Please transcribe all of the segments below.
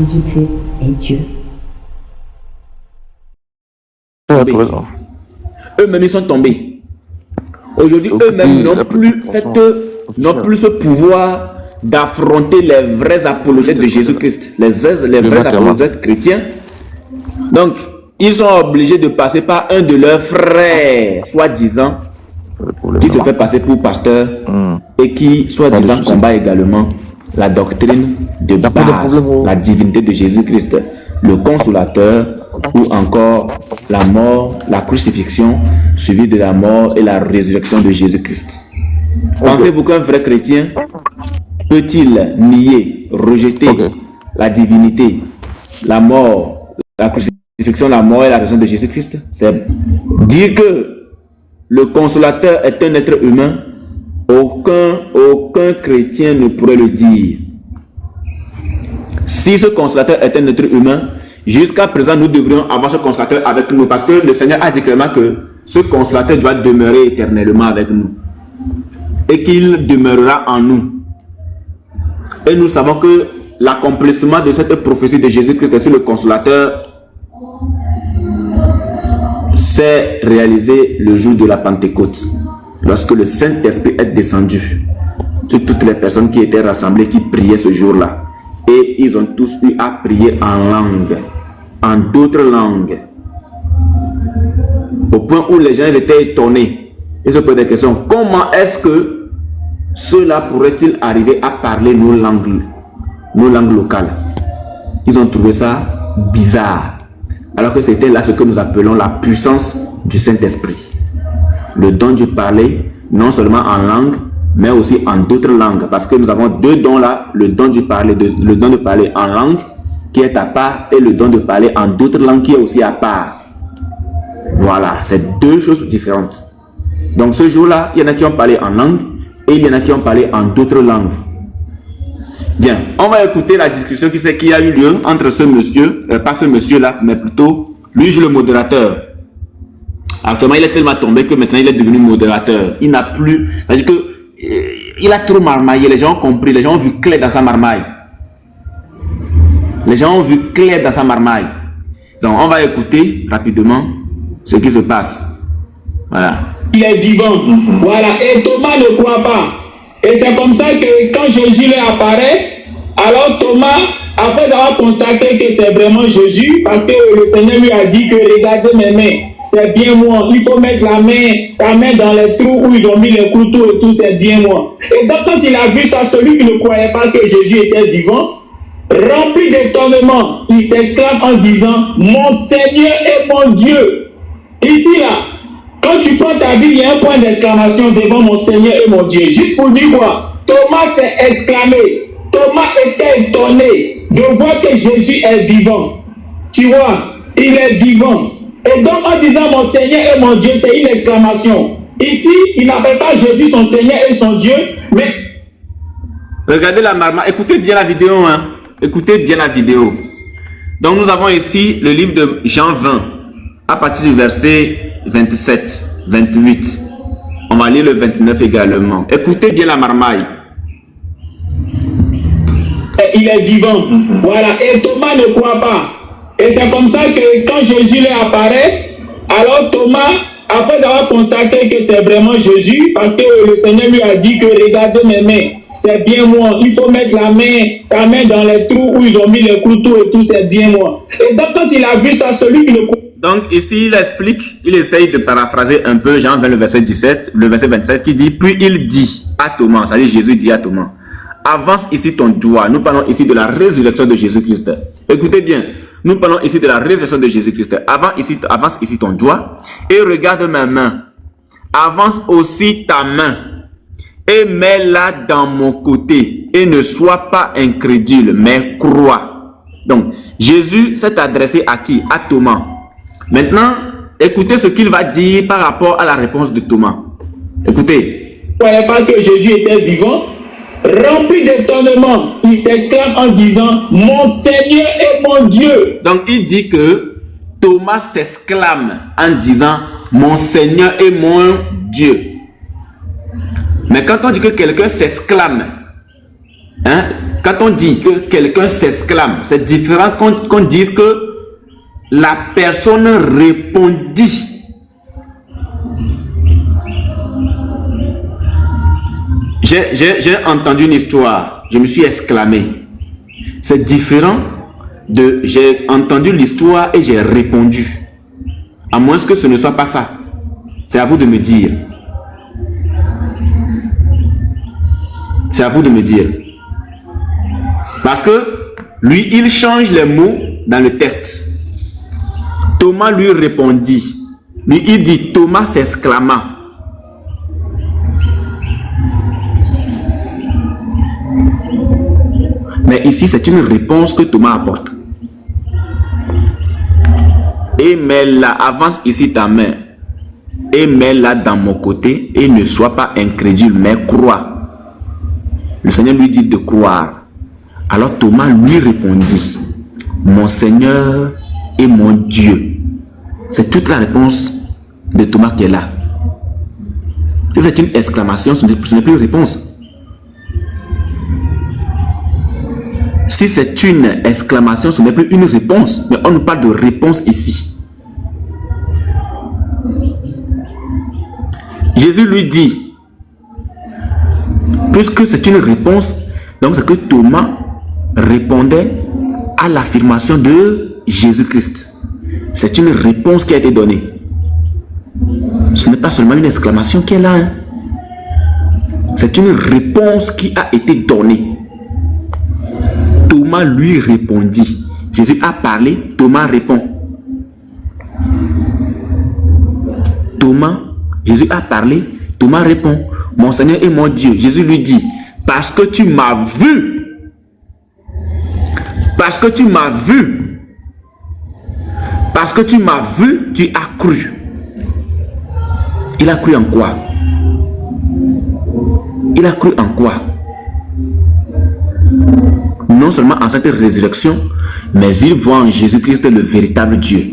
Jésus-Christ est Dieu. Eux-mêmes, ils sont tombés. Aujourd'hui, eux-mêmes n'ont plus ce pouvoir d'affronter les vrais apologètes de Jésus-Christ, les vrais apologètes chrétiens. Donc, ils sont obligés de passer par un de leurs frères, soi-disant, qui se fait passer pour pasteur et qui, soi-disant, combat également la doctrine de base, la divinité de Jésus-Christ, le consolateur, ou encore la mort, la crucifixion, suivie de la mort et la résurrection de Jésus-Christ. Pensez-vous qu'un vrai chrétien peut-il nier, rejeter la divinité, la mort, la crucifixion, la mort et la résurrection de Jésus-Christ? C'est dire que le consolateur est un être humain. Aucun chrétien ne pourrait le dire. Si ce consolateur est un être humain, jusqu'à présent, nous devrions avoir ce consolateur avec nous, parce que le Seigneur a dit clairement que ce consolateur doit demeurer éternellement avec nous et qu'il demeurera en nous. Et nous savons que l'accomplissement de cette prophétie de Jésus-Christ sur le consolateur s'est réalisé le jour de la Pentecôte, lorsque le Saint-Esprit est descendu sur toutes les personnes qui étaient rassemblées, qui priaient ce jour-là. Et ils ont tous eu à prier en langue, en d'autres langues. Au point où les gens étaient étonnés. Ils se posaient des questions. Comment est-ce que cela pourrait-il arriver à parler nos langues locales? Ils ont trouvé ça bizarre. Alors que c'était là ce que nous appelons la puissance du Saint-Esprit. Le don de parler, non seulement en langue, mais aussi en d'autres langues. Parce que nous avons deux dons là, le don de parler en langue, qui est à part, et le don de parler en d'autres langues, qui est aussi à part. Voilà, c'est deux choses différentes. Donc ce jour-là, il y en a qui ont parlé en langue, et il y en a qui ont parlé en d'autres langues. Bien, on va écouter la discussion qui a eu lieu entre ce monsieur, pas ce monsieur-là, mais plutôt, lui, le modérateur. Actuellement, il est tellement tombé que maintenant, il est devenu modérateur. Il n'a plus... C'est-à-dire que il a trop marmaillé. Les gens ont compris. Les gens ont vu clair dans sa marmaille. Les gens ont vu clair dans sa marmaille. Donc, on va écouter rapidement ce qui se passe. Voilà. Il est vivant. Voilà. Et Thomas ne croit pas. Et c'est comme ça que quand Jésus lui apparaît, alors Thomas, après avoir constaté que c'est vraiment Jésus, parce que le Seigneur lui a dit que regardez mes mains, c'est bien moi. Il faut mettre ta main dans les trous où ils ont mis les couteaux et tout, c'est bien moi. Et donc quand il a vu ça, celui qui ne croyait pas que Jésus était vivant, rempli d'étonnement, il s'exclame en disant, mon Seigneur et mon Dieu. Ici là, quand tu prends ta Bible, il y a un point d'exclamation devant mon Seigneur et mon Dieu. Juste pour dire quoi? Thomas s'est exclamé. Thomas était étonné de voir que Jésus est vivant. Tu vois, il est vivant. Et donc en disant mon Seigneur et mon Dieu, c'est une exclamation. Ici, il n'appelle pas Jésus son Seigneur et son Dieu, mais... Regardez la marmaille. Écoutez bien la vidéo. Hein. Écoutez bien la vidéo. Donc nous avons ici le livre de Jean 20, à partir du verset 27, 28. On va lire le 29 également. Écoutez bien la marmaille. Il est vivant. Voilà. Et Thomas ne croit pas. Et c'est comme ça que quand Jésus lui apparaît, alors Thomas, après avoir constaté que c'est vraiment Jésus, parce que le Seigneur lui a dit que regardez mes mains, c'est bien moi. Il faut mettre ta main dans les trous où ils ont mis les couteaux et tout, c'est bien moi. Et donc quand il a vu ça, celui qui ne croit. Donc ici il explique, il essaye de paraphraser un peu Jean 20, le verset 27 qui dit, puis il dit à Thomas, c'est-à-dire Jésus dit à Thomas, avance ici ton doigt. Nous parlons ici de la résurrection de Jésus-Christ. Écoutez bien, nous parlons ici de la résurrection de Jésus-Christ. Avance ici ton doigt et regarde ma main. Avance aussi ta main et mets-la dans mon côté et ne sois pas incrédule, mais crois. Donc, Jésus s'est adressé à qui? À Thomas. Maintenant, écoutez ce qu'il va dire par rapport à la réponse de Thomas. Écoutez. Vous ne croyez pas que Jésus était vivant? Rempli d'étonnement, il s'exclame en disant, mon Seigneur et mon Dieu. Donc il dit que Thomas s'exclame en disant, mon Seigneur et mon Dieu. Mais quand on dit que quelqu'un s'exclame, hein, quand on dit que quelqu'un s'exclame, c'est différent qu'on dise que la personne répondit. J'ai entendu une histoire, je me suis exclamé. C'est différent de j'ai entendu l'histoire et j'ai répondu. À moins que ce ne soit pas ça. C'est à vous de me dire. C'est à vous de me dire. Parce que lui, il change les mots dans le texte. Thomas lui répondit. Lui, il dit Thomas s'exclama. Mais ici, c'est une réponse que Thomas apporte. Et mets-la, avance ici ta main. Et mets-la dans mon côté et ne sois pas incrédule, mais crois. Le Seigneur lui dit de croire. Alors Thomas lui répondit, mon Seigneur et mon Dieu. C'est toute la réponse de Thomas qui est là. Si c'est une exclamation, ce n'est plus une réponse. Si c'est une exclamation, ce n'est plus une réponse. Mais on nous parle de réponse ici. Jésus lui dit, puisque c'est une réponse, donc c'est que Thomas répondait à l'affirmation de Jésus-Christ. C'est une réponse qui a été donnée. Ce n'est pas seulement une exclamation qui est là. Hein. C'est une réponse qui a été donnée. Thomas lui répondit. Jésus a parlé, Thomas répond. Jésus a parlé, Thomas répond. Mon Seigneur et mon Dieu. Jésus lui dit, parce que tu m'as vu. Parce que tu m'as vu. Parce que tu m'as vu, tu as cru. Il a cru en quoi? Il a cru en quoi? Non seulement en cette résurrection, mais il voit en Jésus-Christ le véritable Dieu.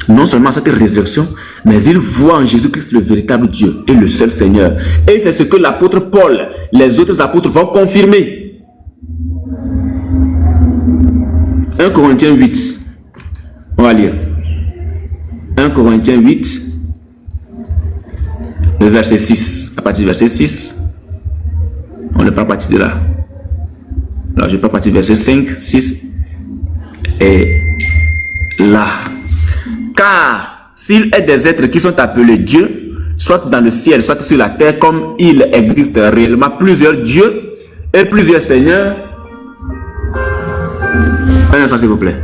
Non seulement cette résurrection, mais il voit en Jésus-Christ le véritable Dieu et le seul Seigneur. Et c'est ce que l'apôtre Paul, les autres apôtres vont confirmer. 1 Corinthiens 8. On va lire. 1 Corinthiens 8, le verset 6. À partir du verset 6. On n'est pas parti de là. Alors, je vais pas partir du verset 5, 6 et là. Car s'il est des êtres qui sont appelés dieux, soit dans le ciel, soit sur la terre, comme il existe réellement plusieurs dieux et plusieurs seigneurs. Un instant, s'il vous plaît.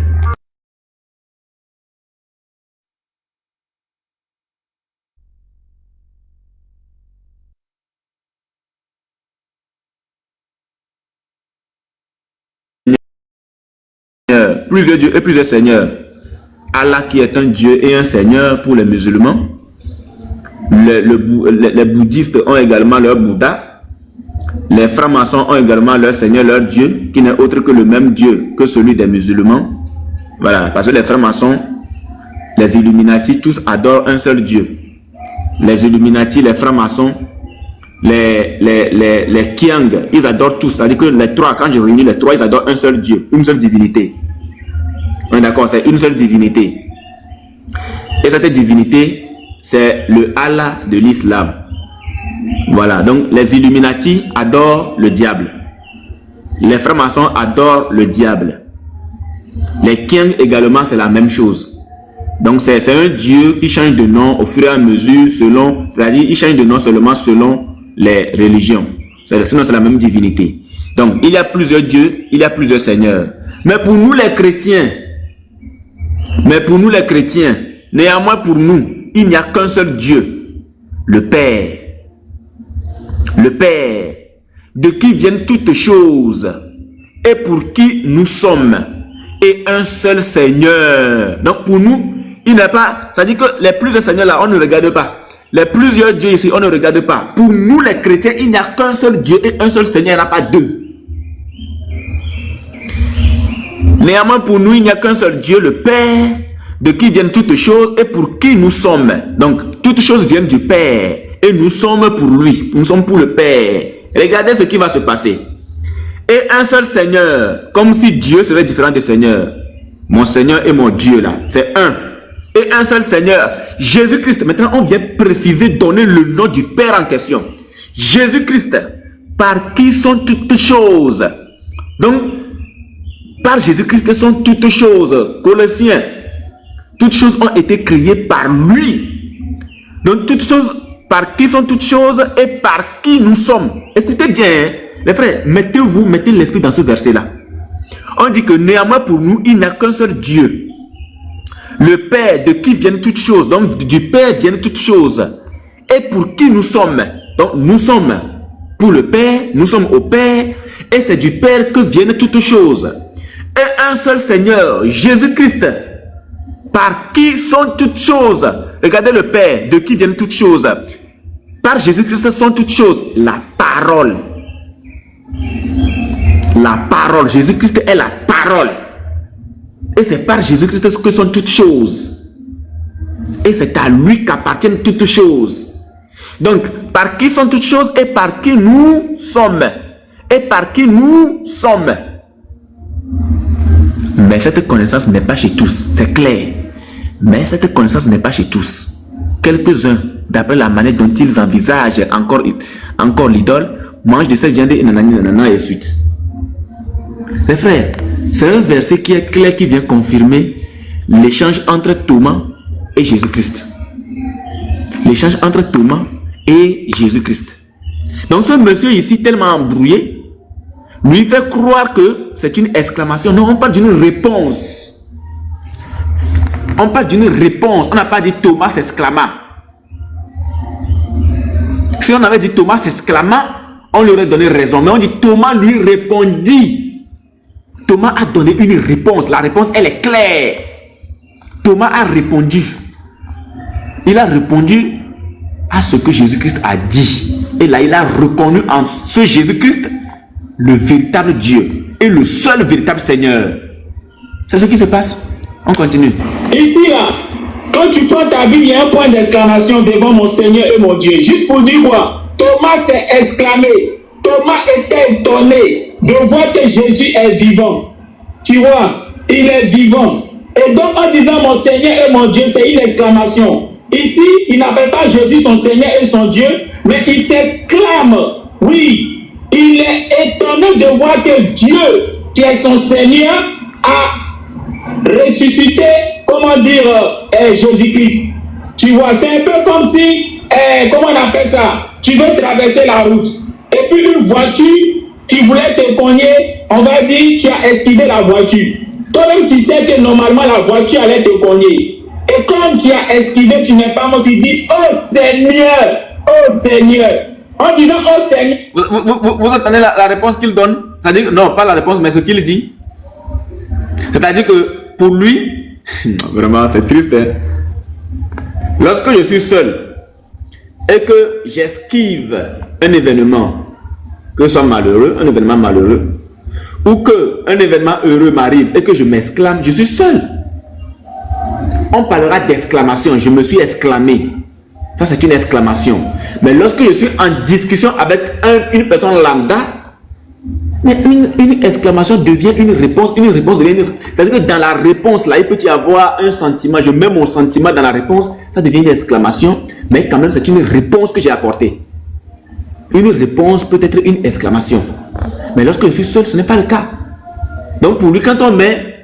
Plusieurs dieux et plusieurs seigneurs. Allah qui est un dieu et un seigneur pour les musulmans. Les bouddhistes ont également leur Bouddha. Les francs-maçons ont également leur seigneur, leur dieu, qui n'est autre que le même dieu que celui des musulmans. Voilà, parce que les francs-maçons, les Illuminati, tous adorent un seul dieu. Les Illuminati, les francs-maçons, les Kiang, ils adorent tous. C'est-à-dire que les trois, quand je réunis les trois, ils adorent un seul dieu, une seule divinité. D'accord, c'est une seule divinité. Et cette divinité, c'est le Allah de l'islam. Voilà, donc les Illuminati adorent le diable. Les francs-maçons adorent le diable. Les Kiang également, c'est la même chose. Donc c'est un dieu qui change de nom au fur et à mesure selon, c'est-à-dire il change de nom seulement selon les religions. Sinon c'est la même divinité. Donc il y a plusieurs dieux, il y a plusieurs seigneurs. Mais pour nous les chrétiens, néanmoins pour nous, il n'y a qu'un seul Dieu, le Père. Le Père, de qui viennent toutes choses et pour qui nous sommes, et un seul Seigneur. Donc pour nous, il n'est pas, ça dit que les plusieurs seigneurs là, on ne regarde pas. Les plusieurs dieux ici, on ne regarde pas. Pour nous les chrétiens, il n'y a qu'un seul Dieu et un seul Seigneur, il n'y en a pas deux. Néanmoins, pour nous, il n'y a qu'un seul Dieu, le Père, de qui viennent toutes choses et pour qui nous sommes. Donc, toutes choses viennent du Père et nous sommes pour lui. Nous sommes pour le Père Regardez ce qui va se passer. Et un seul Seigneur, comme si Dieu serait différent des seigneurs. Mon Seigneur et mon Dieu là, c'est un. Et un seul Seigneur, Jésus-Christ. Maintenant, on vient préciser, donner le nom du Père en question. Jésus-Christ, par qui sont toutes choses. Donc, par Jésus-Christ sont toutes choses. Colossiens, toutes choses ont été créées par lui. Donc, toutes choses, par qui sont toutes choses et par qui nous sommes. Écoutez bien, hein, les frères, mettez l'esprit dans ce verset-là. On dit que néanmoins pour nous, il n'y a qu'un seul Dieu. Le Père de qui viennent toutes choses. Donc, du Père viennent toutes choses. Et pour qui nous sommes. Donc, nous sommes pour le Père, nous sommes au Père. Et c'est du Père que viennent toutes choses. Et un seul Seigneur, Jésus-Christ, par qui sont toutes choses. Regardez le Père, de qui viennent toutes choses. Par Jésus-Christ sont toutes choses. La parole. La parole. Jésus-Christ est la parole. Et c'est par Jésus-Christ que sont toutes choses. Et c'est à lui qu'appartiennent toutes choses. Donc, par qui sont toutes choses et par qui nous sommes. Et par qui nous sommes. Mais cette connaissance n'est pas chez tous. C'est clair. Mais cette connaissance n'est pas chez tous. Quelques-uns, d'après la manière dont ils envisagent encore l'idole, mangent de cette viande et nanana et suite. Les frères, c'est un verset qui est clair, qui vient confirmer l'échange entre Thomas et Jésus-Christ. L'échange entre Thomas et Jésus-Christ. Donc ce monsieur ici, tellement embrouillé, lui fait croire que c'est une exclamation. Non, on parle d'une réponse. On parle d'une réponse. On n'a pas dit Thomas s'exclama. Si on avait dit Thomas s'exclama, on lui aurait donné raison. Mais on dit Thomas lui répondit. Thomas a donné une réponse. La réponse, elle est claire. Thomas a répondu. Il a répondu à ce que Jésus-Christ a dit. Et là, il a reconnu en ce Jésus-Christ le véritable Dieu et le seul véritable Seigneur. C'est ce qui se passe. On continue. Ici, là, quand tu prends ta Bible, il y a un point d'exclamation devant mon Seigneur et mon Dieu. Juste pour dire quoi? Thomas s'est exclamé. Thomas était étonné de voir que Jésus est vivant. Tu vois, il est vivant. Et donc, en disant mon Seigneur et mon Dieu, c'est une exclamation. Ici, il n'appelle pas Jésus son Seigneur et son Dieu, mais il s'exclame. Oui, il est étonné de voir que Dieu, qui est son Seigneur, a ressuscité, comment dire, Jésus-Christ. Tu vois, c'est un peu comme si, comment on appelle ça? Tu veux traverser la route. Et puis une voiture qui voulait te cogner, on va dire, tu as esquivé la voiture. Toi-même, tu sais que normalement la voiture allait te cogner. Et comme tu as esquivé, tu n'es pas mort, tu dis, oh Seigneur, oh Seigneur. En disant, oh Seigneur. Vous entendez la réponse qu'il donne? C'est-à-dire, non, pas la réponse, mais ce qu'il dit. C'est-à-dire que pour lui, vraiment, c'est triste. Hein? Lorsque je suis seul et que j'esquive un événement, que ce soit malheureux, un événement malheureux, ou qu'un événement heureux m'arrive et que je m'exclame, je suis seul. On parlera d'exclamation. Je me suis exclamé. Ça, c'est une exclamation. Mais lorsque je suis en discussion avec une personne lambda, mais une exclamation devient une réponse devient une... C'est-à-dire que dans la réponse, là, il peut y avoir un sentiment. Je mets mon sentiment dans la réponse, ça devient une exclamation. Mais quand même, c'est une réponse que j'ai apportée. Une réponse peut être une exclamation. Mais lorsque je suis seul, ce n'est pas le cas. Donc pour lui, quand on met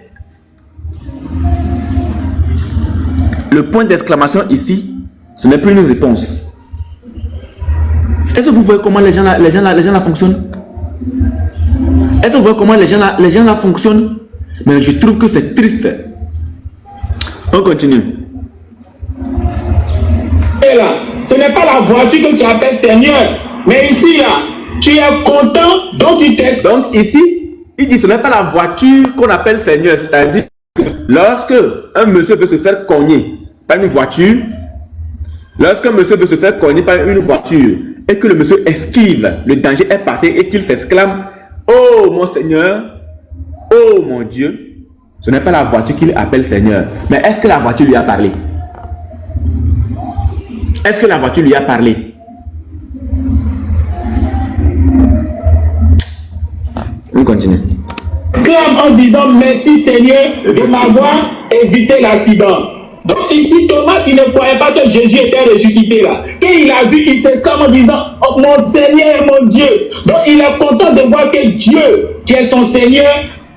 le point d'exclamation ici, ce n'est plus une réponse. Est-ce que vous voyez comment les gens là fonctionnent? Est-ce que vous voyez comment les gens là fonctionnent? Mais je trouve que c'est triste. On continue. Et là, ce n'est pas la voiture que tu appelles Seigneur. Mais ici, là, tu es content, donc tu t'exprimes. Donc ici, il dit ce n'est pas la voiture qu'on appelle Seigneur. C'est-à-dire que lorsque un monsieur veut se faire cogner par une voiture, lorsqu'un monsieur veut se faire cogner par une voiture et que le monsieur esquive, le danger est passé et qu'il s'exclame, oh mon Seigneur, oh mon Dieu, ce n'est pas la voiture qu'il appelle Seigneur. Mais est-ce que la voiture lui a parlé? Est-ce que la voiture lui a parlé? On continue. Clame en disant merci Seigneur de m'avoir évité l'accident. Donc ici, Thomas qui ne croyait pas que Jésus était ressuscité là, quand il a vu, il s'exclame en disant oh, mon Seigneur et mon Dieu. Donc il est content de voir que Dieu, qui est son Seigneur,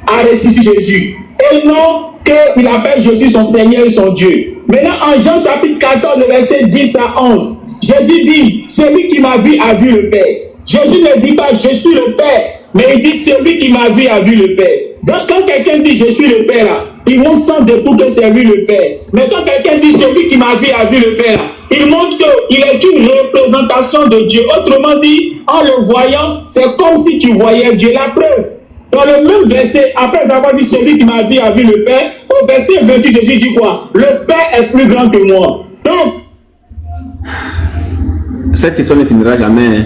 a ressuscité Jésus. Et non qu'il appelle Jésus son Seigneur et son Dieu. Maintenant en Jean chapitre 14, le verset 10 à 11, Jésus dit, celui qui m'a vu a vu le Père. Jésus ne dit pas je suis le Père, mais il dit celui qui m'a vu a vu le Père. Donc quand quelqu'un dit je suis le Père là, ils vont sentir debout que c'est lui le Père. Mais quand quelqu'un dit celui qui m'a vu a vu le Père là, il montre qu'il est une représentation de Dieu. Autrement dit, en le voyant, c'est comme si tu voyais Dieu. La preuve, dans le même verset, après avoir dit celui qui m'a vu a vu le Père, au verset 28, Jésus dit quoi? Le Père est plus grand que moi. Donc, cette histoire ne finira jamais.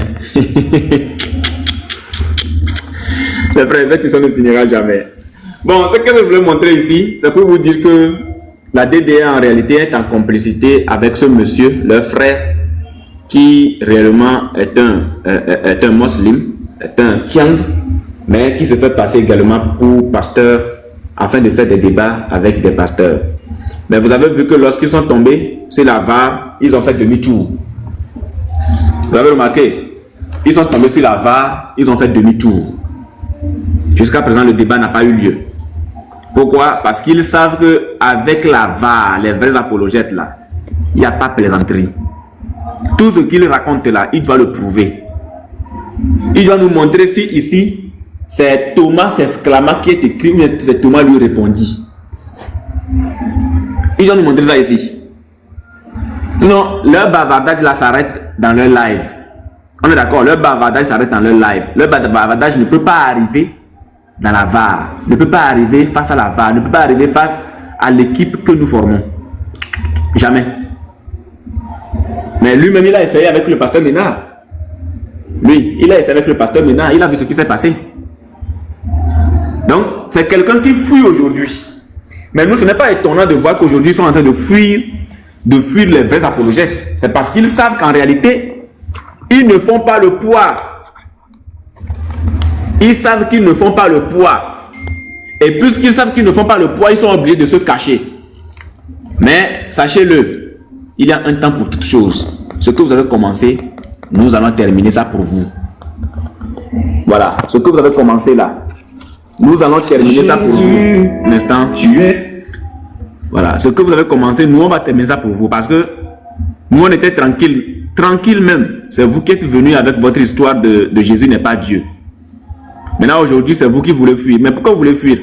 Les frères, cette histoire ne finira jamais. Bon, ce que je voulais montrer ici, c'est pour vous dire que la DDA en réalité est en complicité avec ce monsieur, leur frère, qui réellement est un musulman, est un Kiang, mais qui se fait passer également pour pasteur afin de faire des débats avec des pasteurs. Mais vous avez vu que lorsqu'ils sont tombés sur la VAR, ils ont fait demi-tour. Vous avez remarqué? Ils sont tombés sur la VAR, ils ont fait demi-tour. Jusqu'à présent, le débat n'a pas eu lieu. Pourquoi? Parce qu'ils savent qu'avec la VAR, les vrais apologètes là, il n'y a pas plaisanterie. Tout ce qu'ils racontent là, il doit le prouver. Il doit nous montrer si ici, c'est Thomas s'exclama qui est écrit, ou c'est Thomas lui répondit. Il doit nous montrer ça ici. Sinon, leur bavardage là s'arrête dans leur live. On est d'accord, leur bavardage s'arrête dans leur live. Leur bavardage ne peut pas arriver dans la VAR, ne peut pas arriver face à la VAR, ne peut pas arriver face à l'équipe que nous formons. Jamais. Mais lui-même, il a essayé avec le pasteur Ménard. Lui, il a essayé avec le pasteur Ménard, il a vu ce qui s'est passé. Donc, c'est quelqu'un qui fuit aujourd'hui. Mais nous, ce n'est pas étonnant de voir qu'aujourd'hui, ils sont en train de fuir les vrais apologètes. C'est parce qu'ils savent qu'en réalité, ils ne font pas le poids. Ils savent qu'ils ne font pas le poids. Et puisqu'ils savent qu'ils ne font pas le poids, ils sont obligés de se cacher. Mais sachez-le, il y a un temps pour toutes choses. Ce que vous avez commencé, nous allons terminer ça pour vous. Voilà, ce que vous avez commencé là, nous allons terminer ça pour vous. Un instant. Voilà, ce que vous avez commencé, nous on va terminer ça pour vous. Parce que nous on était tranquille. Tranquille même. C'est vous qui êtes venus avec votre histoire de Jésus n'est pas Dieu. Maintenant aujourd'hui c'est vous qui voulez fuir. Mais pourquoi vous voulez fuir?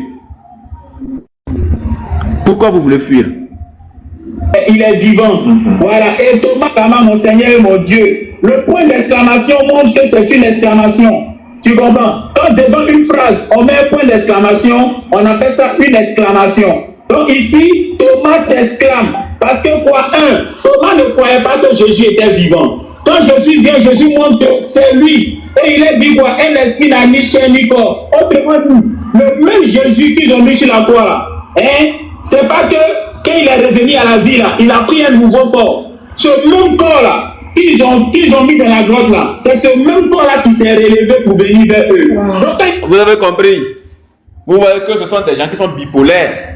Pourquoi vous voulez fuir? Il est vivant. Voilà. Et Thomas clama mon Seigneur et mon Dieu. Le point d'exclamation montre que c'est une exclamation. Tu comprends? Quand devant une phrase, on met un point d'exclamation, on appelle ça une exclamation. Donc ici, Thomas s'exclame. Parce que quoi? Thomas ne croyait pas que Jésus était vivant. Quand Jésus vient, Jésus montre que c'est lui. Et il est dit quoi? Un esprit n'a ni chair ni corps. Autrement dit, le même Jésus qu'ils ont mis sur la croix, c'est pas que quand il est revenu à la vie là, il a pris un nouveau corps. Ce même corps là, qu'ils ont mis dans la grotte là, c'est ce même corps là qui s'est relevé pour venir vers eux. Donc, vous avez compris? Vous voyez que ce sont des gens qui sont bipolaires.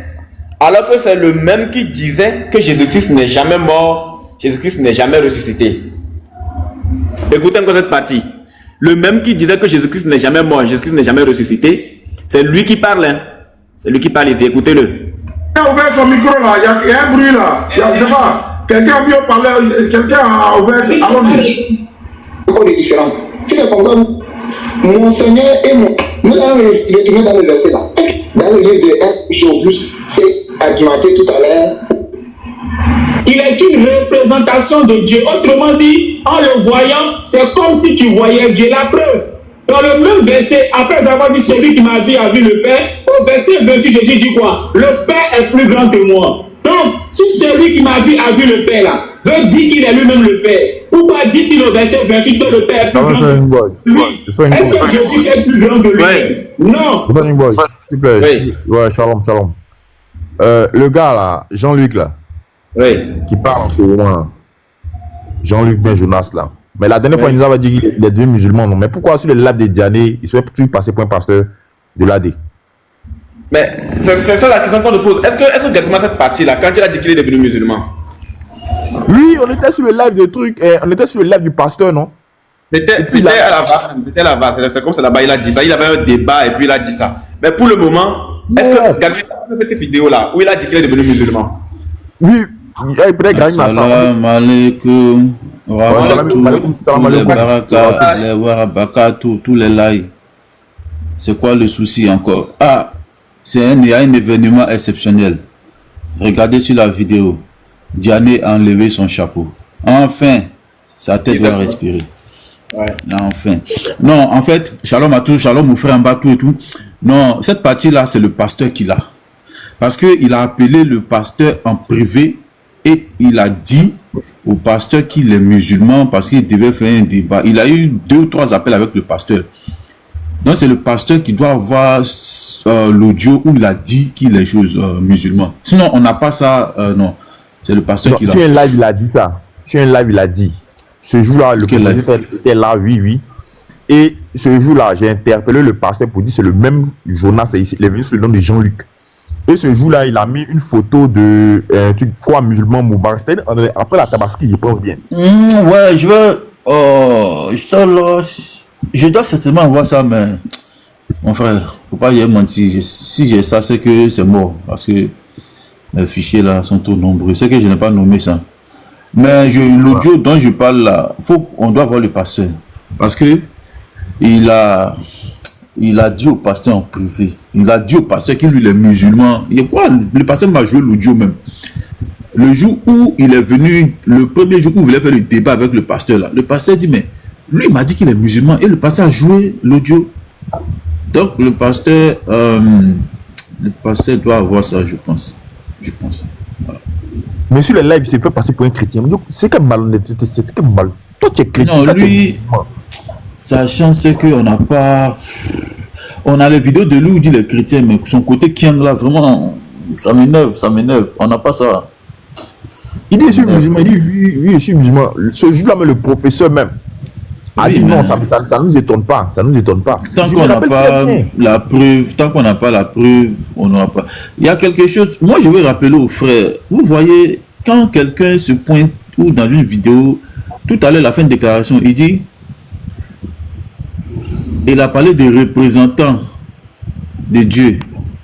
Alors que c'est le même qui disait que Jésus-Christ n'est jamais mort, Jésus-Christ n'est jamais ressuscité. Écoutez encore cette partie. Le même qui disait que Jésus-Christ n'est jamais mort, Jésus-Christ n'est jamais ressuscité, c'est lui qui parle. Hein. C'est lui qui parle ici, écoutez-le. Il a ouvert son micro là, il y a un bruit là. Je sais pas, quelqu'un a bien parlé, quelqu'un a ouvert. Allons-y. Encore des différences. C'est comme ça, mon Seigneur et mon. Nous allons retourner dans le verset là. Dans le livre de 1 aujourd'hui, c'est argumenté tout à l'heure. Il est une représentation de Dieu. Autrement dit, en le voyant, c'est comme si tu voyais Dieu. La preuve, dans le même verset, après avoir dit celui qui m'a vu a vu le Père, au verset 28, Jésus dit quoi? Le Père est plus grand que moi. Donc, si celui qui m'a vu a vu le Père là, veut dire qu'il est lui-même le Père. Pourquoi dit-il au verset 28 que le Père est plus grand que lui? Est-ce que Jésus est plus grand que lui? Non. S'il te plaît. Oui. Ouais, shalom, shalom. Le gars là, Jean-Luc là, oui, qui parle en ce moment, Jean-Luc Ben Jonas là. Mais la dernière fois, il nous avait dit qu'il est devenu musulman. Non? Mais pourquoi sur le live de Diané, il serait toujours passé pour un pasteur de l'AD. Mais c'est ça la question qu'on te pose. Est-ce que directement cette partie-là, quand il a dit qu'il est devenu musulman, Oui, on était sur le live de truc, on était sur le live du pasteur, non? c'était à la base, c'est comme ça là-bas, il a dit ça, il avait un débat et puis il a dit ça. Mais pour le moment, est-ce que Gadji a fait cette vidéo-là où il a dit qu'il est devenu musulman? Oui, peut-être Gadji m'a Salam alaikum, tous les barakas, les warabaka, tous les laïcs. C'est quoi le souci encore? Ah, il y a un événement exceptionnel. Regardez sur la vidéo. Diané a enlevé son chapeau. Enfin, sa tête va respirer. Ouais. Enfin. Non, en fait, shalom à tous, shalom mon frère en bas, tout et tout. Non, cette partie-là, c'est le pasteur qui l'a. Parce qu'il a appelé le pasteur en privé et il a dit au pasteur qu'il est musulman parce qu'il devait faire un débat. Il a eu 2 ou 3 appels avec le pasteur. Donc, c'est le pasteur qui doit avoir l'audio où il a dit qu'il est musulman. Sinon, on n'a pas ça, non. C'est le pasteur qui l'a. Sur un live, il a dit ça. Sur un live, il a dit. Ce jour-là, le pasteur était là, oui. Et ce jour-là, j'ai interpellé le pasteur pour dire c'est le même Jonas, il est venu sur le nom de Jean-Luc. Et ce jour-là, il a mis une photo de, tu crois, musulman Moubarak. C'était après la Tabaski, je pense bien. Ouais, je veux. Oh, je dois certainement voir ça, mais. Mon frère, faut pas y mentir. Si j'ai ça, c'est que c'est mort. Parce que les fichiers là sont trop nombreux. C'est que je n'ai pas nommé ça. Mais l'audio dont je parle là, on doit voir le pasteur. Parce que il a dit au pasteur en privé. Il a dit au pasteur qu'il lui est musulman. Et quoi, le pasteur m'a joué l'audio même. Le jour où il est venu, le premier jour où il voulait faire le débat avec le pasteur là, le pasteur dit mais lui il m'a dit qu'il est musulman et le pasteur a joué l'audio. Donc le pasteur doit avoir ça, je pense. Voilà. Mais sur le live, il s'est fait passer pour un chrétien. C'est comme malhonnêteté, c'est comme mal. Toi, tu es chrétien. Non, lui, sa chance, c'est qu'on n'a pas. On a les vidéos de lui où il dit les chrétiens, mais son côté Kiang là, vraiment, ça m'énerve. On n'a pas ça. Il dit je suis musulman, il dit oui, je suis musulman. Ce jour-là, mais le professeur même a dit non, ça ne nous étonne pas. Tant qu'on n'a pas la preuve, on n'aura pas. Il y a quelque chose. Moi, je vais rappeler aux frères. Vous voyez, quand quelqu'un se pointe ou dans une vidéo, tout à l'heure, la fin de déclaration, il dit, il a parlé des représentants de Dieu.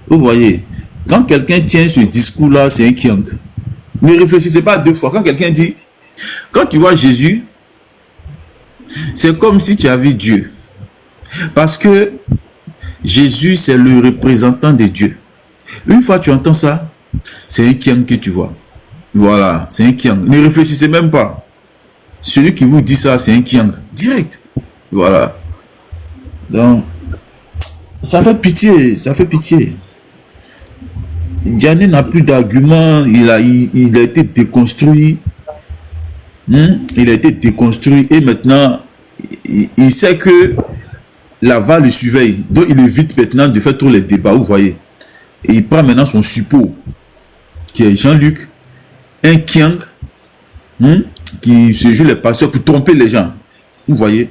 Vous voyez, quand quelqu'un tient ce discours-là, c'est un kiang. Ne réfléchissez pas 2 fois. Quand quelqu'un dit, quand tu vois Jésus, c'est comme si tu avais Dieu. Parce que Jésus, c'est le représentant de Dieu. Une fois que tu entends ça, c'est un kiang que tu vois. Voilà, c'est un kiang. Ne réfléchissez même pas. Celui qui vous dit ça, c'est un kiang. Direct. Voilà. Donc, ça fait pitié. Diané n'a plus d'arguments. Il a été déconstruit. Il a été déconstruit et maintenant il sait que la VA le surveille, donc il évite maintenant de faire tous les débats, vous voyez, et il prend maintenant son suppôt qui est Jean-Luc, un Kiang qui se joue les pasteurs pour tromper les gens, vous voyez.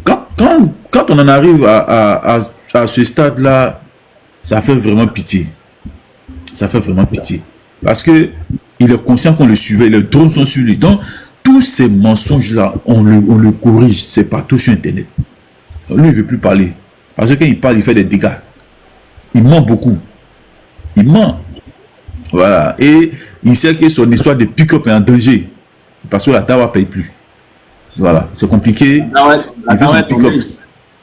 Quand on en arrive à ce stade là, ça fait vraiment pitié, parce que il est conscient qu'on le surveille, les drones sont sur lui. Donc, tous ces mensonges-là, on le corrige. C'est partout sur Internet. Donc, lui, il ne veut plus parler. Parce que quand il parle, il fait des dégâts. Il ment beaucoup. Il ment. Voilà. Et il sait que son histoire de pick-up est en danger. Parce que la dawa ne paye plus. Voilà. C'est compliqué. Il veut son pick-up.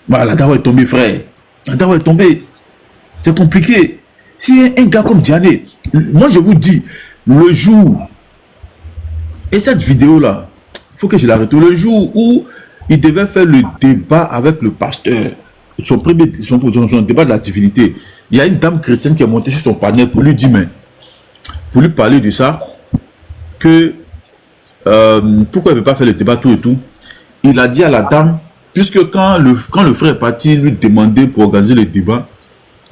Voilà, la dawa est tombée, frère. La dawa est tombée. C'est compliqué. Si un gars comme Diané, moi, je vous dis, le jour, et cette vidéo là, il faut que je l'arrête, le jour où il devait faire le débat avec le pasteur, son débat de la divinité, il y a une dame chrétienne qui est montée sur son panel pour lui dire, mais pour lui parler de ça, que pourquoi il ne veut pas faire le débat tout et tout. Il a dit à la dame, puisque quand le frère est parti lui demander pour organiser le débat,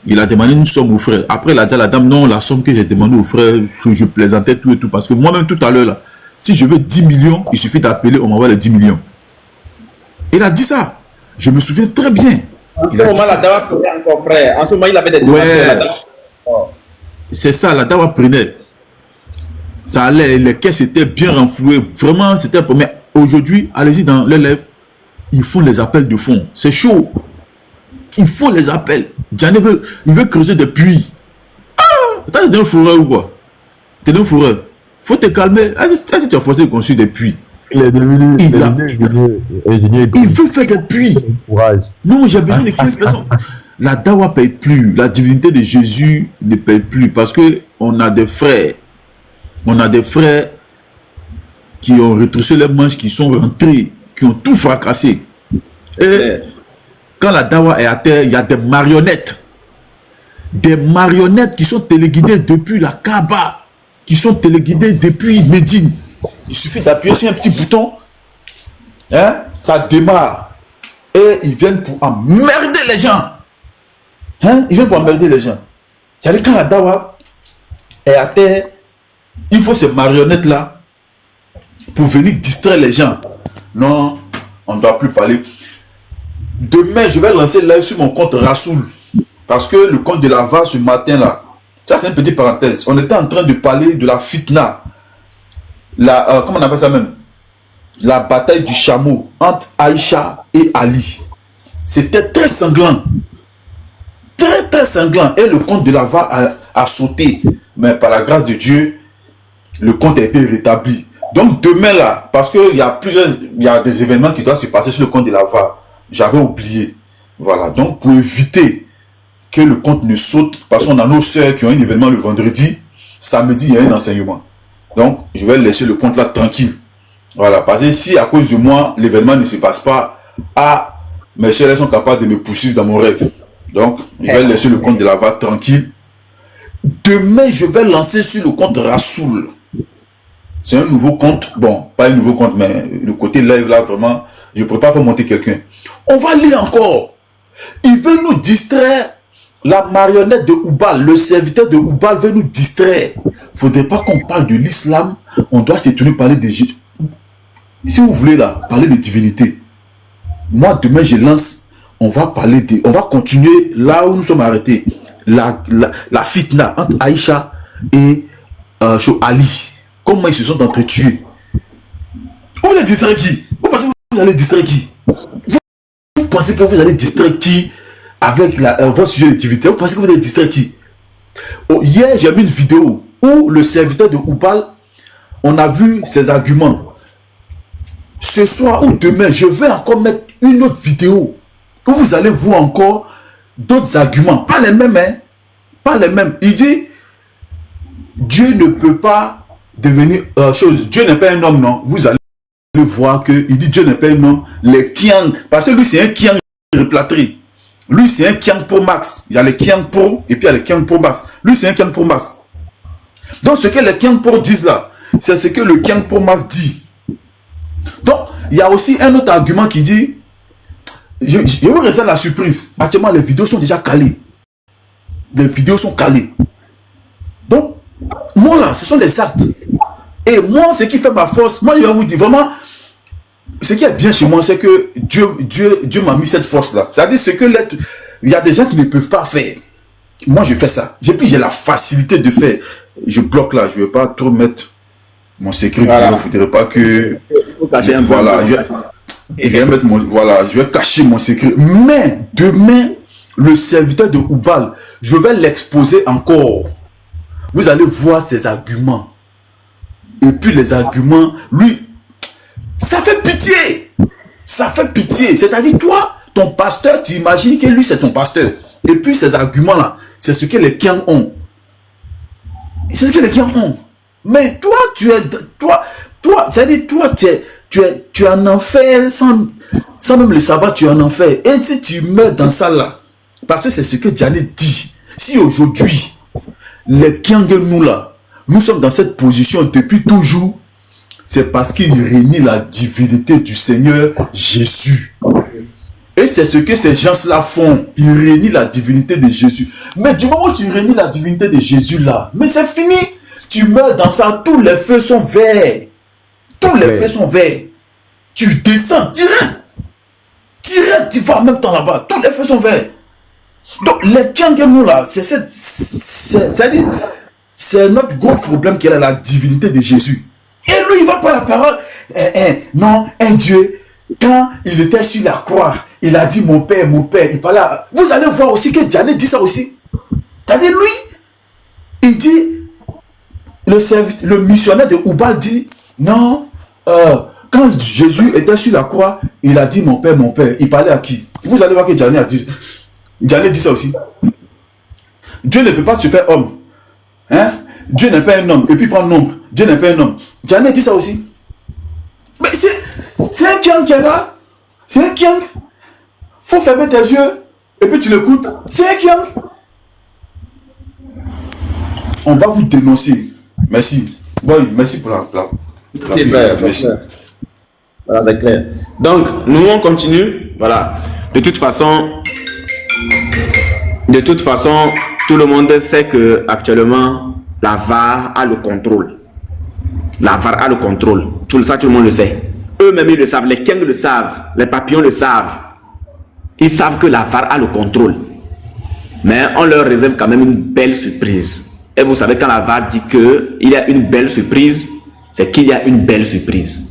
il a demandé une somme au frère. Après, il a dit à la dame, non, la somme que j'ai demandé au frère, je plaisantais tout et tout. Parce que moi-même, tout à l'heure, là, si je veux 10 millions, il suffit d'appeler, on m'envoie les 10 millions. Il a dit ça. Je me souviens très bien. En ce moment, la dawa prenait encore, frère. En ce moment, il avait des Ouais. C'est ça, la dawa prenait. Ça allait, les caisses étaient bien renflouées. Vraiment, c'était pour. Mais aujourd'hui, allez-y dans les lèvres, ils font les appels de fond. C'est chaud. Ils font les appels. Gianni il veut creuser des puits. Ah! T'es un fourreur ou quoi? T'es un fourreur. Faut te calmer. Est-ce que tu as forcé de construire des puits? Il est devenu ingénieur. Il veut faire des puits. Courage. Non, j'ai besoin de 15 personnes. La dawa ne paye plus. La divinité de Jésus ne paye plus. Parce que on a des frères. On a des frères qui ont retroussé les manches, qui sont rentrés, qui ont tout fracassé. Et quand la dawa est à terre, il y a des marionnettes. Des marionnettes qui sont téléguidées depuis la Kaaba, qui sont téléguidées depuis Médine. Il suffit d'appuyer sur un petit bouton, hein, ça démarre. Et ils viennent pour emmerder les gens. Hein? Ils viennent pour emmerder les gens. C'est-à-dire quand la dawa est à terre, il faut ces marionnettes-là pour venir distraire les gens. Non, on ne doit plus parler. Demain, je vais lancer live sur mon compte Rasoul. Parce que le compte de la VA ce matin-là, ça c'est une petite parenthèse. On était en train de parler de la fitna. Comment on appelle ça même? La bataille du chameau entre Aïcha et Ali. C'était très sanglant. Très très sanglant. Et le compte de la VA a sauté. Mais par la grâce de Dieu, le compte a été rétabli. Donc demain là, parce qu'il y a des événements qui doivent se passer sur le compte de la VA. J'avais oublié. Voilà. Donc pour éviter que le compte ne saute, parce qu'on a nos sœurs qui ont un événement le vendredi, samedi il y a un enseignement. Donc je vais laisser le compte là tranquille. Voilà. Parce que si à cause de moi, l'événement ne se passe pas, mes sœurs elles sont capables de me poursuivre dans mon rêve. Donc je vais laisser le compte de la VA tranquille. Demain je vais lancer sur le compte Rasoul. C'est un nouveau compte. Bon, pas un nouveau compte, mais le côté live là, vraiment, je ne pourrais pas faire monter quelqu'un. On va lire encore. Il veut nous distraire. La marionnette de Oubal, le serviteur de Oubal veut nous distraire. Il ne faudrait pas qu'on parle de l'islam. On doit s'étonner parler des Jésus. Si vous voulez là, parler de divinité. Moi, demain, je lance. On va parler de. On va continuer là où nous sommes arrêtés. La fitna entre Aïcha et Ali. Comment ils se sont entretués. Vous allez distraire qui? Vous pensez que vous allez distraire qui? Vous pensez que vous allez distraire qui avec votre sujet de divinité? Vous pensez que vous allez distraire qui? Hier, j'ai mis une vidéo où le serviteur de Oubal, on a vu ses arguments. Ce soir ou demain, je vais encore mettre une autre vidéo où vous allez voir encore d'autres arguments. Pas les mêmes, hein? Pas les mêmes. Il dit, Dieu ne peut pas devenir chose. Dieu n'est pas un homme, non. Vous allez voir que il dit Dieu n'est pas un homme. Les Kiang, parce que lui c'est un Kiang replâtré. Lui c'est un Kiang Pro Max. Il y a les Kiang Pro et puis il y a les Kiang Pro Max. Lui c'est un Kiang Pro Max. Donc ce que les Kiang Pro disent là, c'est ce que le Kiang Pro Max dit. Donc il y a aussi un autre argument qui dit, je vous réserve la surprise. Actuellement les vidéos sont déjà calées. Les vidéos sont calées. Donc moi là, ce sont des actes. Et moi, ce qui fait ma force, moi je vais vous dire vraiment, ce qui est bien chez moi, c'est que Dieu m'a mis cette force-là. C'est-à-dire ce que il y a des gens qui ne peuvent pas faire. Moi, je fais ça. Et puis, j'ai la facilité de faire. Je bloque là, je ne vais pas trop mettre mon secret. Voilà. Il ne faudrait pas que... Voilà, je vais mettre voilà, je vais cacher mon secret. Mais, demain, le serviteur de Oubal, je vais l'exposer encore. Vous allez voir ses arguments. Et puis les arguments, lui, ça fait pitié. Ça fait pitié. C'est-à-dire, toi, ton pasteur, tu imagines que lui, c'est ton pasteur. Et puis ces arguments-là, c'est ce que les Kiang ont. C'est ce que les Kiang ont. Mais toi, c'est-à-dire, toi, tu es en enfer sans même le savoir, tu es en enfer. Et si tu meurs dans ça là, parce que c'est ce que Janet dit, si aujourd'hui, les Kiang nous là, nous sommes dans cette position depuis toujours, c'est parce qu'il réunit la divinité du Seigneur Jésus. Et c'est ce que ces gens-là font. Ils réunissent la divinité de Jésus. Mais du moment où tu réunis la divinité de Jésus là, mais c'est fini. Tu meurs dans ça, tous les feux sont verts. Tous les feux sont verts. Tu descends direct. direct, tu vas en même temps là-bas. Tous les feux sont verts. Donc, les Kiangenu là, c'est notre gros problème qui est la divinité de Jésus. Et lui, il va par la parole. Non, un Dieu, quand il était sur la croix, il a dit mon père, il parlait. Vous allez voir aussi que Diané dit ça aussi. C'est-à-dire, lui, il dit, le missionnaire de Oubal dit, non, quand Jésus était sur la croix, il a dit mon père, il parlait à qui? Vous allez voir que Diané dit ça aussi. Dieu ne peut pas se faire homme. Hein? Dieu n'est pas un homme. Et puis prendre nombre. Dieu n'est pas un homme. Diané dit ça aussi. Mais c'est un Kiang qui est là. C'est un Kiang. Faut fermer tes yeux. Et puis tu l'écoutes. C'est un Kiang. On va vous dénoncer. Merci. Boy, merci pour la c'est clair, merci. Voilà, c'est clair. Donc, nous, on continue. Voilà. De toute façon, tout le monde sait que actuellement, la VAR a le contrôle. La VAR a le contrôle. Tout ça, tout le monde le sait. Eux-mêmes, ils le savent. Les Keng le savent. Les papillons le savent. Ils savent que la VAR a le contrôle. Mais on leur réserve quand même une belle surprise. Et vous savez, quand la VAR dit qu'il y a une belle surprise, c'est qu'il y a une belle surprise.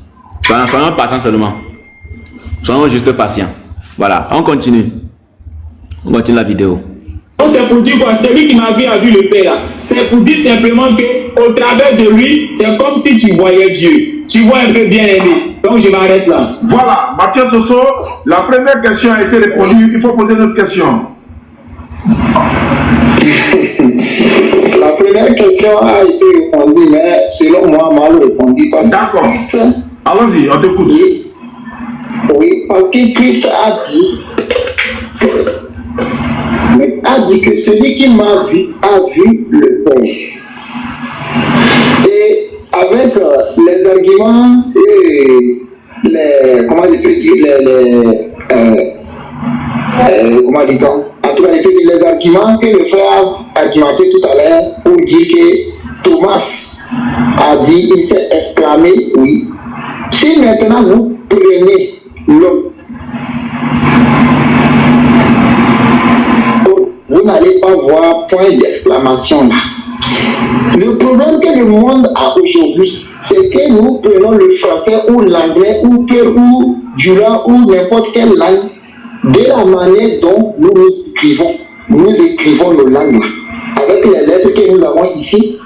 Soyons patients seulement. Soyons juste patients. Voilà, on continue. On continue la vidéo. Donc c'est pour dire quoi? Celui qui m'a vu a vu le Père là. C'est pour dire simplement que au travers de lui, c'est comme si tu voyais Dieu. Tu vois un peu bien aimé. Donc je m'arrête là. Voilà, Mathieu Soso, la première question a été répondue. Il faut poser une autre question. La première question a été répondue, mais selon moi, mal répondue. D'accord. Allons-y, on t'écoute. Oui, parce que Christ a dit que celui qui m'a vu a vu le Père. Et avec les arguments et les, comment je peux dire, comment dit-on, en tout cas, les arguments que le frère a argumenté tout à l'heure pour dire que Thomas a dit, il s'est exclamé, oui. Si maintenant vous prenez l'homme, vous n'allez pas voir point d'exclamation là. Le problème que le monde a aujourd'hui, c'est que nous prenons le français ou l'anglais ou jura ou n'importe quelle langue de la manière dont nous écrivons nos langues avec les lettres que nous avons ici,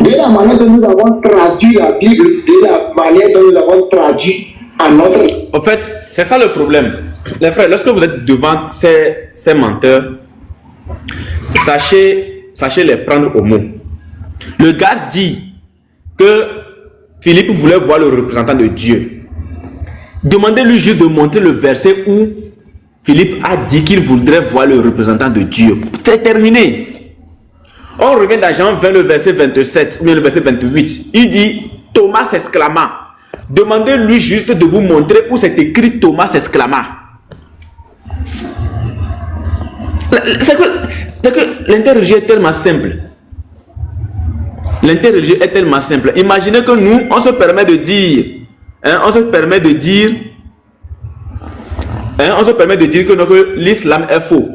de la manière dont nous avons traduit la Bible, de la manière dont nous avons traduit à notre... En fait, c'est ça le problème. Les frères, lorsque vous êtes devant ces menteurs, sachez les prendre au mot. Le gars dit que Philippe voulait voir le représentant de Dieu. Demandez-lui juste de montrer le verset où Philippe a dit qu'il voudrait voir le représentant de Dieu. C'est terminé. On revient dans Jean 20, le verset 27, ou bien le verset 28. Il dit, Thomas s'exclama. Demandez-lui juste de vous montrer où c'est écrit Thomas s'exclama. C'est que l'interreligieux est tellement simple. L'interreligieux est tellement simple. Imaginez que nous, on se permet de dire, que l'islam est faux.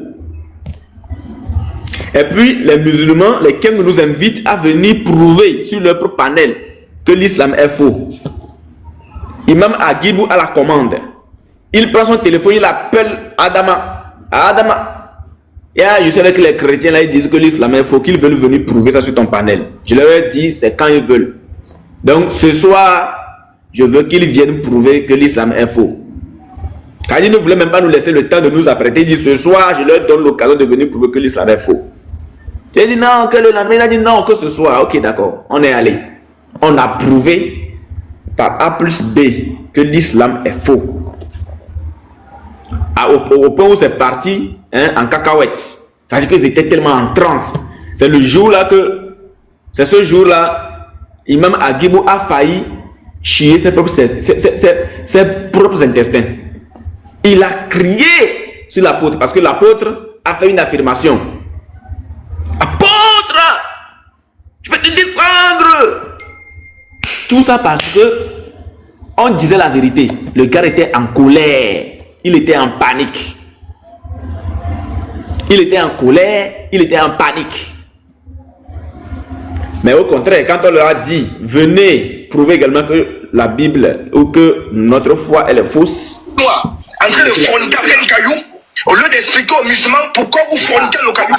Et puis les musulmans, les Keng nous invitent à venir prouver sur leur propre panel que l'islam est faux. Imam Agibou à la commande. Il prend son téléphone, il appelle Adama. Et je sais que les chrétiens là, ils disent que l'islam est faux, qu'ils veulent venir prouver ça sur ton panel. Je leur ai dit, c'est quand ils veulent. Donc ce soir, je veux qu'ils viennent prouver que l'islam est faux. Quand ils ne voulaient même pas nous laisser le temps de nous apprêter, il dit ce soir, je leur donne l'occasion de venir prouver que l'islam est faux. J'ai dit non, que le lendemain, il a dit non, que ce soir. Ok, d'accord, on est allé. On a prouvé par A plus B que l'islam est faux. Au point où c'est parti, en cacahuète. C'est-à-dire qu'ils étaient tellement en transe. C'est ce jour-là, Imam Agibou a failli chier ses propres intestins. Il a crié sur l'apôtre parce que l'apôtre a fait une affirmation. Apôtre, je vais te défendre. Tout ça parce que on disait la vérité. Le gars était en colère. il était en panique. Il était en colère, il était en panique. Mais au contraire, quand on leur a dit, venez prouver également que la Bible ou que notre foi elle est fausse. En train de forniquer avec un caillou, au lieu d'expliquer aux musulmans pourquoi vous forniquez le caillou.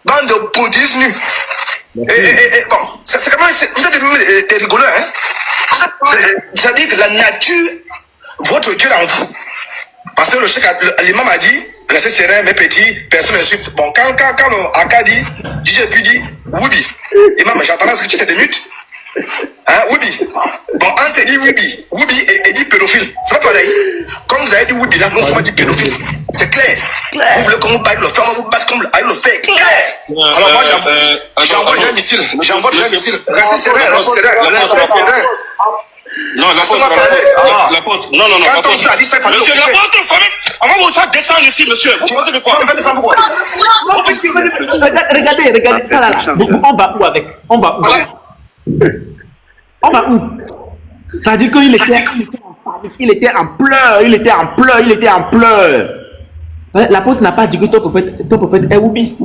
Bande de bouddhistes nus. Bon, c'est quand même, vous êtes des rigoleux, hein? Ça dit que la nature, votre Dieu en vous. Parce que le cheikh, l'imam a dit, restez serein, mes petits, personne n'insulte. Bon, quand le Aka dit, DJ puis dit, Woubi. Imam, j'entends ce que tu étais de mute. Hein, Woubi. Bon, on te dit Woubi. Woubi et dit pédophile. C'est pas pareil. Comme vous avez dit Woubi, là, nous sommes dit pédophile. C'est clair. Vous voulez qu'on vous batte le faire, on vous batte comme le fait. Clair. Alors moi, j'envoie déjà un missile. J'envoie déjà un missile. Restez serein, restez serein. Non, l'apôtre. Non. Monsieur l'apôtre, quand même. On va vous faire descendre ici, monsieur. Vous pensez de quoi? On va descendre pourquoi? Regardez ça là. On va où avec? On va où? Ça dit qu'il était en panique, il était en pleurs. L'apôtre n'a pas dit que ton prophète est Oubi.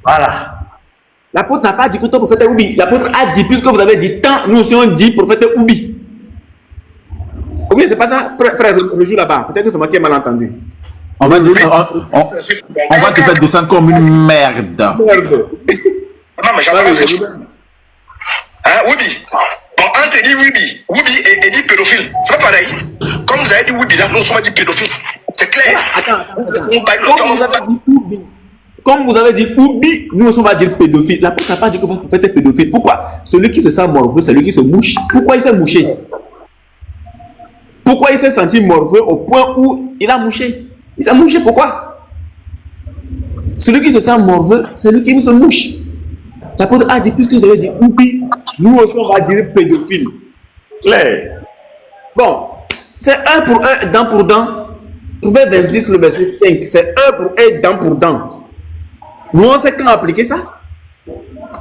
Voilà. L'apôtre n'a pas dit que ton prophète est Oubi. L'apôtre a dit, puisque vous avez dit tant, nous aussi on dit prophète est Oubi. Oui, c'est pas ça, frère, je joue là-bas. Peut-être que c'est moi qui ai mal entendu. On va te faire descendre comme une merde. Non, mais j'entends ce que tu dis. Hein, Woubi. Bon, on te dit Woubi et dit pédophile. C'est pas pareil. Comme vous avez dit Woubi, là, nous sommes dit pédophile. C'est clair. Comme vous avez dit Oubi, nous on va dire pédophile. L'apôtre n'a pas dit que votre prophète est pédophile. Pourquoi? Celui qui se sent morveux, c'est celui qui se mouche. Pourquoi il s'est mouché? Pourquoi il s'est senti morveux au point où il a mouché? Il s'est mouché, pourquoi? Celui qui se sent morveux, c'est lui qui se mouche. L'apôtre a dit, puisque vous avez dit Oubi, nous aussi on va dire pédophile. Clair. Bon, c'est un pour un, dent pour dent. Proverbe 26, le verset 5, c'est un pour un, dent pour dent. Nous on sait quand appliquer ça.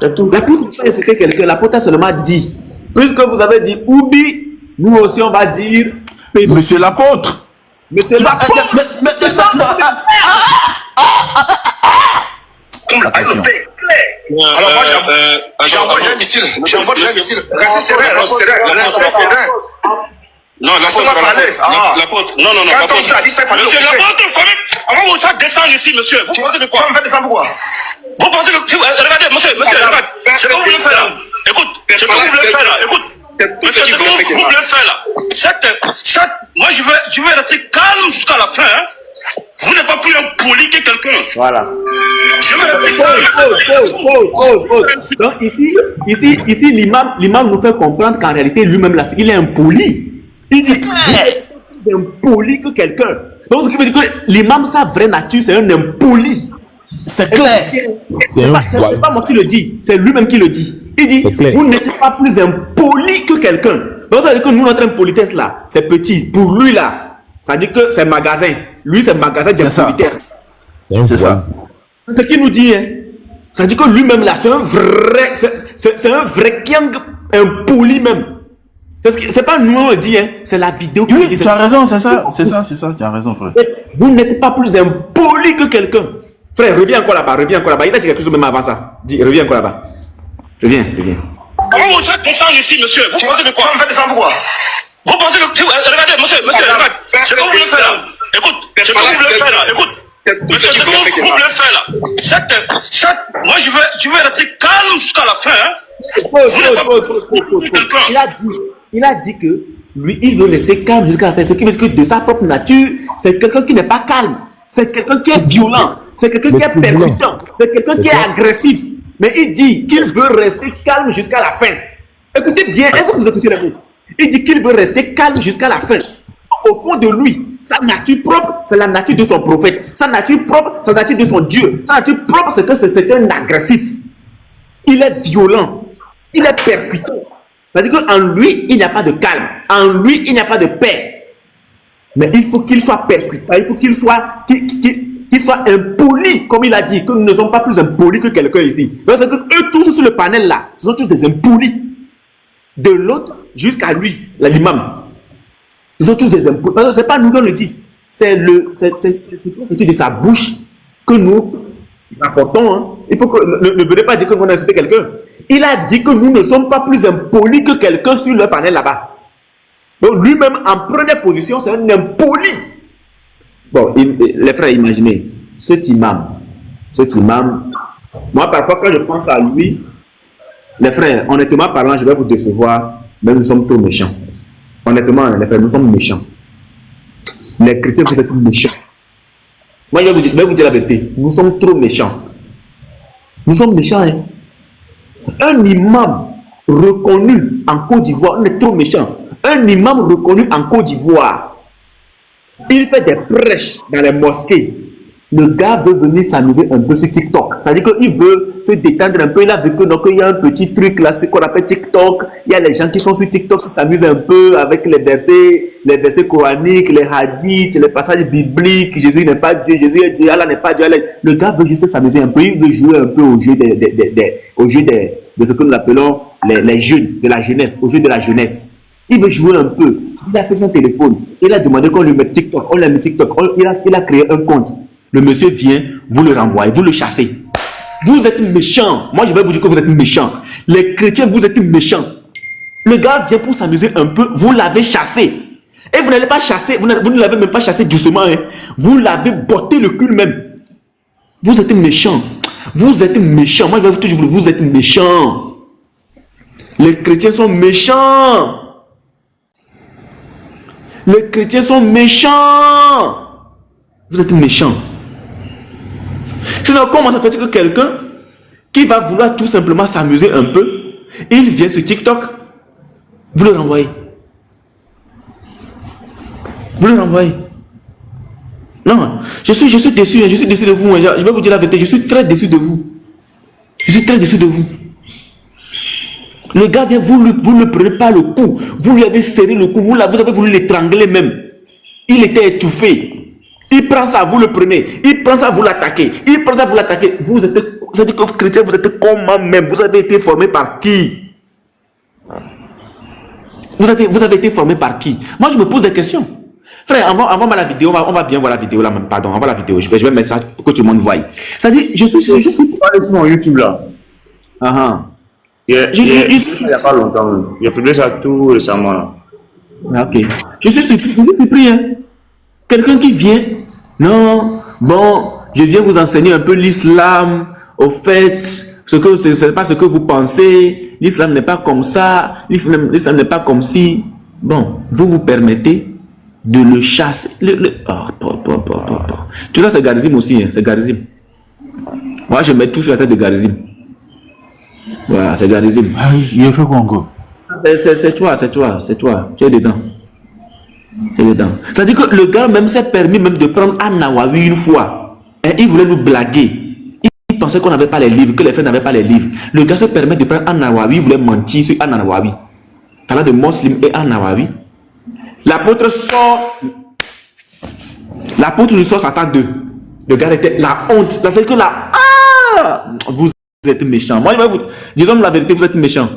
L'apôtre n'a pas insulté quelqu'un, l'apôtre a seulement dit, puisque vous avez dit Oubi, nous aussi on va dire pédophile. Monsieur l'apôtre. Monsieur l'apôtre. Alors moi, j'envoie déjà un missile. Restez serein. Non, l'apôtre. Non. Quand on a dit ça, monsieur l'apôtre, quand même. On va vous faire descendre ici, monsieur. Vous pensez de quoi? On va descendre pourquoi? Vous pensez que... Regardez, monsieur, regarde. Ce que vous voulez faire là. Écoute, ce que vous voulez faire là. Écoute. Monsieur, ce que vous voulez faire là. Moi, je vais rester calme jusqu'à la fin. Hein. Vous n'êtes pas plus impoli que quelqu'un. Voilà. Je vais rester calme. Pause. Donc ici l'imam nous fait comprendre qu'en réalité, lui-même, là, il est impoli. Il dit qu'il est impoli que quelqu'un. Donc, ce qui veut dire que l'imam, sa vraie nature, c'est un impoli. C'est clair. C'est pas moi qui le dis, c'est lui-même qui le dit. Il dit, vous n'êtes pas plus impoli que quelqu'un. Donc, ça veut dire que nous, notre impolitesse là, c'est petit. Pour lui là, ça veut dire que c'est magasin. Lui, c'est magasin d'impolitesse. C'est ça. C'est ce qu'il nous dit. Hein. Ça veut dire que lui-même là, c'est un vrai gang impoli même. C'est pas nous on le dit, hein. C'est la vidéo qui Oui, dit. tu as raison, c'est ça, tu as raison, frère. Vous n'êtes pas plus impoli que quelqu'un. Frère, reviens encore là-bas. Il a dit quelque chose même avant ça. Dis, reviens encore là-bas. Reviens. On va vous faire descendre ici, monsieur. Vous pensez de quoi? On va descendre pourquoi? Vous pensez que... Regardez, monsieur, regarde. Ce que vous voulez faire là. Écoute, ce que vous voulez faire là. Écoute. Monsieur, ce que vous voulez faire là. Moi, je vais rester calme jusqu'à la fin. Il a dit que lui, il veut rester calme jusqu'à la fin. Ce qui veut dire que de sa propre nature, c'est quelqu'un qui n'est pas calme. C'est quelqu'un qui est violent. C'est quelqu'un qui est percutant. C'est quelqu'un qui est agressif. Mais il dit qu'il veut rester calme jusqu'à la fin. Écoutez bien, est-ce que vous écoutez les mots? Il dit qu'il veut rester calme jusqu'à la fin. Au fond de lui, sa nature propre, c'est la nature de son prophète. Sa nature propre, c'est la nature de son Dieu. Sa nature propre, c'est que c'est un agressif. Il est violent. Il est percutant. C'est-à-dire qu'en lui, il n'y a pas de calme. En lui, il n'y a pas de paix. Mais il faut qu'il soit percutant. Il faut qu'il soit impoli, comme il a dit, que nous ne sommes pas plus impolis que quelqu'un ici. Donc, eux tous sur le panel là, ce sont tous des impolis. De l'autre jusqu'à lui, l'imam. Ils sont tous des impolis. Ce n'est pas nous qu'on le dit. c'est de sa bouche que nous rapportons. Hein. Il faut que ne venez pas dire que nous avons insulté quelqu'un. Il a dit que nous ne sommes pas plus impolis que quelqu'un sur le panel là-bas. Donc lui-même, en première position, c'est un impoli. Bon, les frères, imaginez, cet imam, moi parfois quand je pense à lui, les frères, honnêtement parlant, je vais vous décevoir, mais nous sommes trop méchants. Honnêtement, les frères, nous sommes méchants. Les chrétiens, vous êtes méchants. Moi, je vais vous dire la vérité, nous sommes trop méchants. Nous sommes méchants, hein. Un imam reconnu en Côte d'Ivoire, on est trop méchants. Un imam reconnu en Côte d'Ivoire, il fait des prêches dans les mosquées. Le gars veut venir s'amuser un peu sur TikTok. C'est-à-dire qu'il veut se détendre un peu. Il a vu que donc il y a un petit truc là, ce qu'on appelle TikTok. Il y a les gens qui sont sur TikTok qui s'amusent un peu avec les versets coraniques, les hadiths, les passages bibliques. Jésus n'est pas Dieu, Jésus est Dieu, Allah n'est pas Dieu. Allah... Le gars veut juste s'amuser un peu. Il veut jouer un peu au jeu de ce que nous appelons les jeunes, de la jeunesse, au jeu de la jeunesse. Il veut jouer un peu. Il a pris son téléphone. Il a demandé qu'on lui mette TikTok. On lui a mis TikTok. Il a créé un compte. Le monsieur vient, vous le renvoyez, vous le chassez. Vous êtes méchants. Moi, je vais vous dire que vous êtes méchants. Les chrétiens, vous êtes méchants. Le gars vient pour s'amuser un peu, vous l'avez chassé. Et vous n'allez pas chasser, vous ne l'avez même pas chassé doucement. Hein. Vous l'avez botté le cul même. Vous êtes méchants. Vous êtes méchants. Moi, je vais toujours vous dire, vous êtes méchants. Les chrétiens sont méchants. Les chrétiens sont méchants. Vous êtes méchants. Sinon, comment ça fait que quelqu'un qui va vouloir tout simplement s'amuser un peu, il vient sur TikTok, vous le renvoyez. Vous le renvoyez. Non, je suis déçu, je suis déçu de vous. Je vais vous dire la vérité, je suis très déçu de vous. Je suis très déçu de vous. Le gars vient, vous ne prenez pas le coup. Vous lui avez serré le cou, vous avez voulu l'étrangler même. Il était étouffé. Il prend ça, vous le prenez. Il prend ça, vous l'attaquez. Il prend ça, vous l'attaquez. Vous êtes comme chrétien, vous êtes comment même? Vous avez été formé par qui? Vous avez été formé par qui? Moi, je me pose des questions. Frère, envoie-moi la vidéo. On va bien voir la vidéo là même. Pardon, envoie la vidéo. Je vais mettre ça pour que tout le monde voie. C'est-à-dire, je suis sur mon YouTube là. Il n'y a pas longtemps. Il a publié ça tout récemment là. Ok. Je suis surpris. Hein. Quelqu'un qui vient, non, bon, je viens vous enseigner un peu l'islam, au fait, ce n'est pas ce que vous pensez, l'islam n'est pas comme ça, l'islam n'est pas comme si, bon, vous permettez de le chasser. Tu vois, c'est Garizim aussi, hein, c'est Garizim. Moi, je mets tout sur la tête de Garizim. Voilà, c'est Garizim. Ah, il a fait quoi encore? C'est toi, tu es dedans. C'est-à-dire que le gars même s'est permis même de prendre An-Nawawi une fois. Et il voulait nous blaguer. Il pensait qu'on n'avait pas les livres, que les frères n'avaient pas les livres. Le gars se permet de prendre An-Nawawi, il voulait mentir sur An-Nawawi. Parlant de Muslim et An-Nawawi. L'apôtre lui sort Satan 2. Le gars était la honte. C'est-à-dire que vous êtes méchants. Moi, disons la vérité, vous êtes méchants.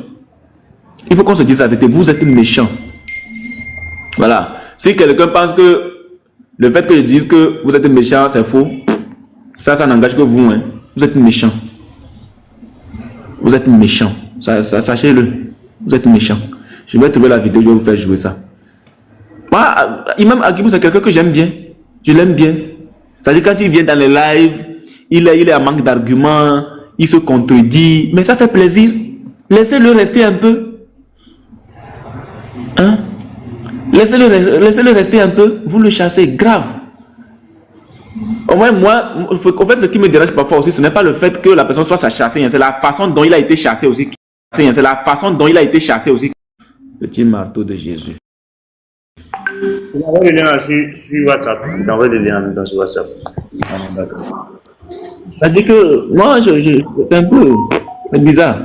Il faut qu'on se dise la vérité, vous êtes méchants. Voilà. Si quelqu'un pense que le fait que je dise que vous êtes méchant, c'est faux, ça n'engage que vous. Hein. Vous êtes méchant. Vous êtes méchant. Sachez-le. Vous êtes méchant. Je vais trouver la vidéo, je vais vous faire jouer ça. Moi, Imam Agibou, c'est quelqu'un que j'aime bien. Je l'aime bien. C'est-à-dire quand il vient dans les lives, il est en manque d'arguments, il se contredit, mais ça fait plaisir. Laissez-le rester un peu. Hein? Laissez-le rester un peu, vous le chassez, grave. Au moins, moi, en fait, ce qui me dérange parfois aussi, ce n'est pas le fait que la personne soit chassée, hein, c'est la façon dont il a été chassé aussi. C'est la façon dont il a été chassé aussi. Petit marteau de Jésus. Je t'envoie le lien sur WhatsApp. Je t'envoie le lien sur WhatsApp. C'est-à-dire que, moi, c'est un peu bizarre.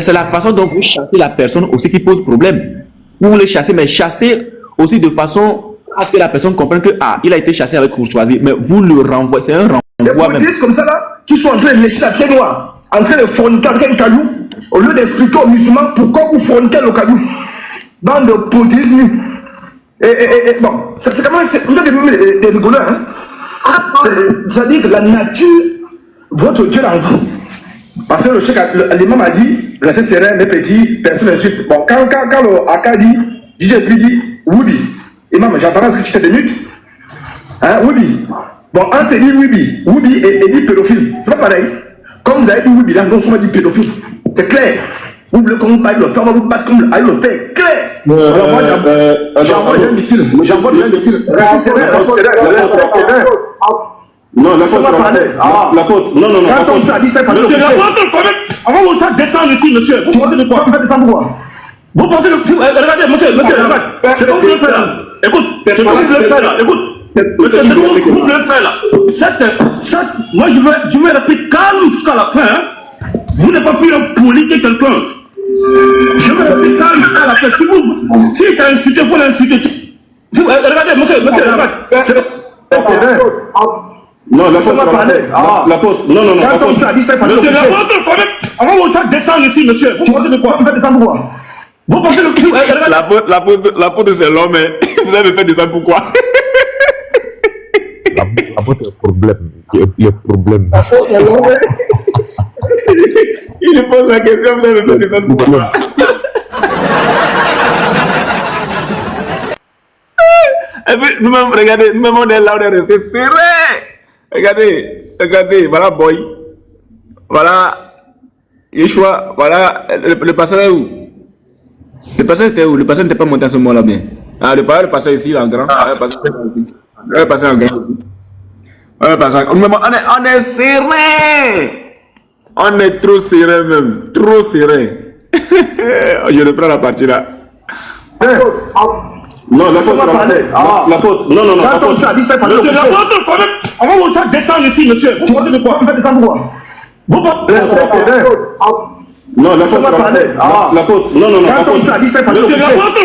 C'est la façon dont vous chassez la personne aussi qui pose problème. Vous voulez chasser, mais chasser aussi de façon à ce que la personne comprenne que il a été chassé avec courtoisie, mais vous le renvoyez, c'est un renvoi même. Des comme ça là, qui sont en train de lécher la pied noire, en train de forniquer avec un caillou, au lieu d'expliquer aux musulmans pourquoi vous forniquez le caillou. Dans le polythéisme. Bon, c'est quand même, vous êtes des rigoleurs, hein. C'est-à-dire que la nature, votre Dieu l'a vous. Parce que le chef, l'imam a dit, restez serein, mes petits, personne n'insulte. Bon, quand le Aka dit, DJ puis dit, Woubi, imam, j'entends ce que tu t'es minutes. Hein, Woubi. Bon, on te dit Woubi et dit pédophile. C'est pas pareil. Comme vous avez dit Woubi, là, nous sommes dit pédophile. C'est clair. Vous voulez qu'on vous parle de le faire, on va vous battre comme le fait. Clair. Alors moi, j'envoie un missile. Restez serein. Non, la faute, non. Quand on a dit ça, Monsieur, la faute, avant vous faire descendre ici, monsieur. Vous pensez de quoi? Vous faites descendre quoi? Vous pensez de... Regardez, monsieur, regarde. C'est comme vous le faites là. Écoute, c'est comme vous le faites là. Écoute. Monsieur, c'est comme vous le faites là. Moi, je vais rester calme jusqu'à la fin. Vous n'avez pas pu impoliquer quelqu'un. Je vais rester calme jusqu'à la fin. Si tu as insulté, il faut l'insulter. Regardez, monsieur, regarde. C'est vrai. Non, la faute, non. Quand on a dit ça, monsieur, la faute, avant vous faire descendre ici, monsieur. Vous pensez de quoi? Vous faites descendre quoi? Vous pensez de... La faute c'est l'homme, hein. Vous avez fait ça pourquoi? La faute est le problème. Il y a problème. Il pose la question, vous avez fait ça pourquoi? Et puis, nous-mêmes, regardez, nous-mêmes, on est là, on est resté serré. Regardez, voilà Boy. Voilà Yeshua. Voilà, le pasteur est où? Le pasteur était où? Le pasteur n'était pas monté à ce moment-là bien. Ah, le pasteur ici, il est en grand. Le pasteur ici. Le pasteur en grand ici. On est serré. On est trop serré même. Trop serré. Je reprends la partie là. Non, la faute, non. Quand on a dit ça, monsieur, la faute, avant vous faire descendre ici, monsieur. Vous pensez de quoi? Vous faites descendre quoi? Vous pensez... Non, la faute, non. Quand on a dit ça, monsieur, la faute,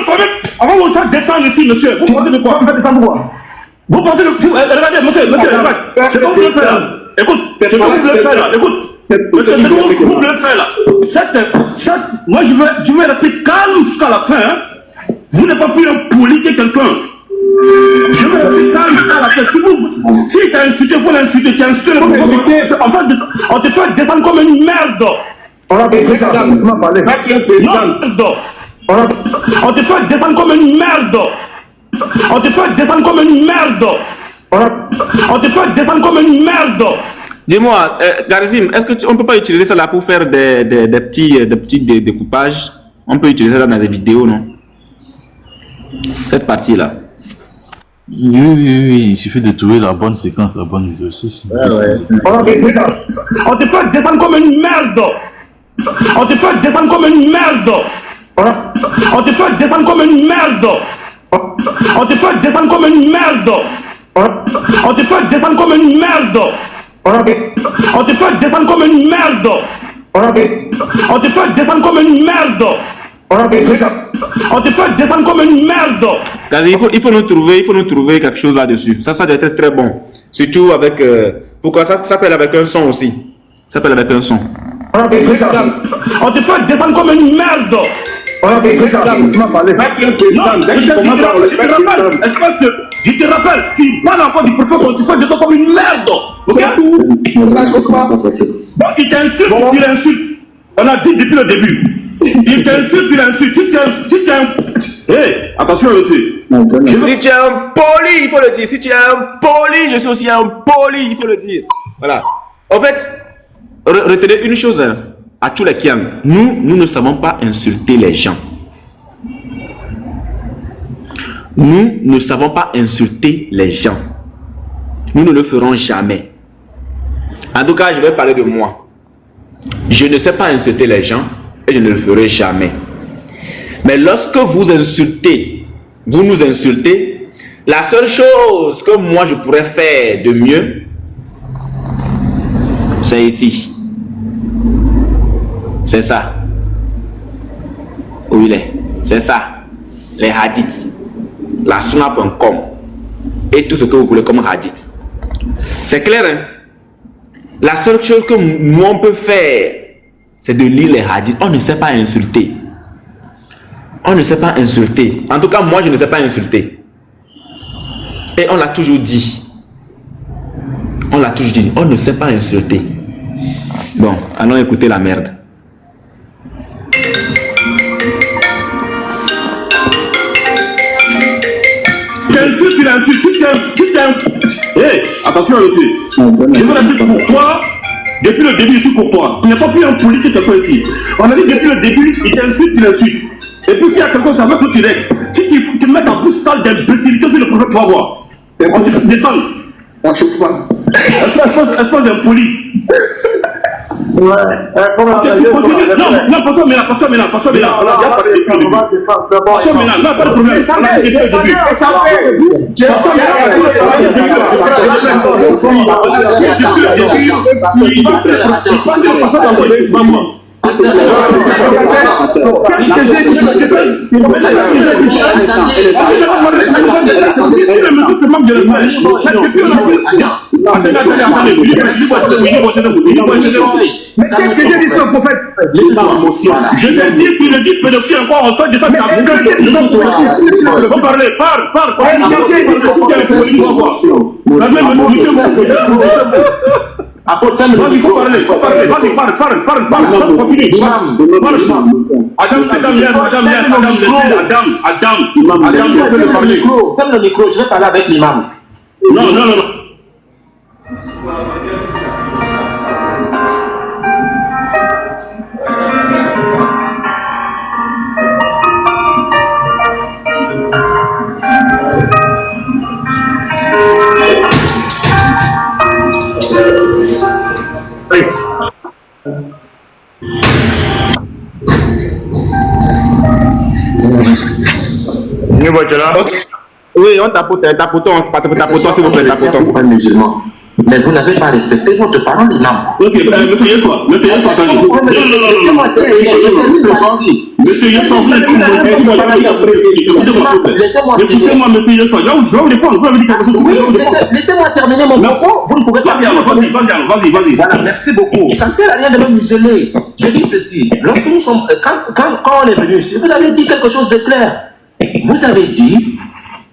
avant vous faire descendre ici, monsieur. Vous pensez de quoi? Vous faites descendre quoi? Vous pensez de... Regardez, monsieur, regarde. C'est comme vous le faites là. Écoute, c'est comme vous le faites là. Écoute. Monsieur, c'est comme vous le faites là. Moi, je vais rester calme jusqu'à la fin. Vous n'avez pas pu impoliquer quelqu'un. Je vais rester calme jusqu'à la fin. Si tu as insulté, il faut l'insulter. Tu as insulté, on te fait descendre comme une merde. On a compris ça, laisse-moi parler. On te fait descendre comme une merde. On te fait descendre comme une merde. On te fait descendre comme une merde. Dis-moi, Garizim, est-ce qu'on ne peut pas utiliser ça là pour faire des petits découpages? On peut utiliser ça dans des vidéos, non? Cette partie-là. Oui, il suffit de trouver la bonne séquence, la bonne vidéo. On te fait descendre comme une merde. On te fait descendre comme une merde. On te fait descendre comme une merde. On te fait descendre comme une merde. On te fait descendre comme une merde. On te fait descendre comme une merde. On te fait descendre comme une merde. On te fait descendre comme une merde. Il faut nous trouver quelque chose là-dessus. Ça doit être très bon. Surtout avec... pourquoi ça s'appelle avec un son aussi? Ça s'appelle avec un son. On te fait descendre comme une merde. Je te rappelle, tu parles encore du prophète, on te fait descendre comme une merde. Ok? Donc il t'insulte, tu l'insultes. On a dit depuis le début. Il t'insulte, tu l'insultes. Si tu es un... Hey, attention monsieur. Si tu es un poli, il faut le dire. Si tu es un poli, je suis aussi un poli, il faut le dire. Voilà. En fait, retenez une chose, hein, à tous les kiams. Nous ne savons pas insulter les gens. Nous ne savons pas insulter les gens. Nous ne le ferons jamais. En tout cas, je vais parler de moi. Je ne sais pas insulter les gens et je ne le ferai jamais. Mais lorsque vous insultez, vous nous insultez, la seule chose que moi je pourrais faire de mieux, c'est ici. C'est ça. Où il est? C'est ça. Les hadiths. La sunna.com. Et tout ce que vous voulez comme hadith. C'est clair, hein? La seule chose que nous on peut faire, c'est de lire les hadiths. On ne sait pas insulter. On ne sait pas insulter. En tout cas, moi, je ne sais pas insulter. Et on l'a toujours dit. On l'a toujours dit. On ne sait pas insulter. Bon, allons écouter la merde. Tu l'insultes, hey, attention monsieur. Je veux l'insulter pour toi. Depuis le début, je suis pour toi. Il n'y a pas plus un politique que toi ici. On a dit depuis le début, il t'insulte, tu l'insultes. Et puis s'il y a quelqu'un qui veut que tu l'aides, si tu mets ta bouche sale d'imbécilité sur le prophète, tu vas voir. On te descend. On chauffe pas. Espèce d'impoli. Ouais, non, passons maintenant. On a déjà parlé depuis le début. Passons maintenant, non, pas de problème. On a dit depuis le début. Mais qu'est-ce que j'ai dit sur le prophète? Je t'ai dit, tu le dis, pédophile encore, en fait, de ça, Vas-y, faut parler. Vas-y, parle. Continue. Adam, je peux parler. Ferme le micro, je vais parler avec l'imam. Non. Oui, on tapote, s'il vous plaît, tapotons. Musulman. Mais vous n'avez pas respecté votre parole, imam. Ok, monsieur Yeshua, Monsieur Yeshua, écoutez-moi, monsieur Yeshua, je vais vous répondre, vous avez dit quelque chose. Laissez-moi terminer mon propos, vous ne pouvez pas. Vas-y. Voilà, merci beaucoup. Ça ne sert à rien de me museler. Je dis ceci, lorsque nous sommes, quand on est venu ici, vous avez dit quelque chose de clair. Vous avez dit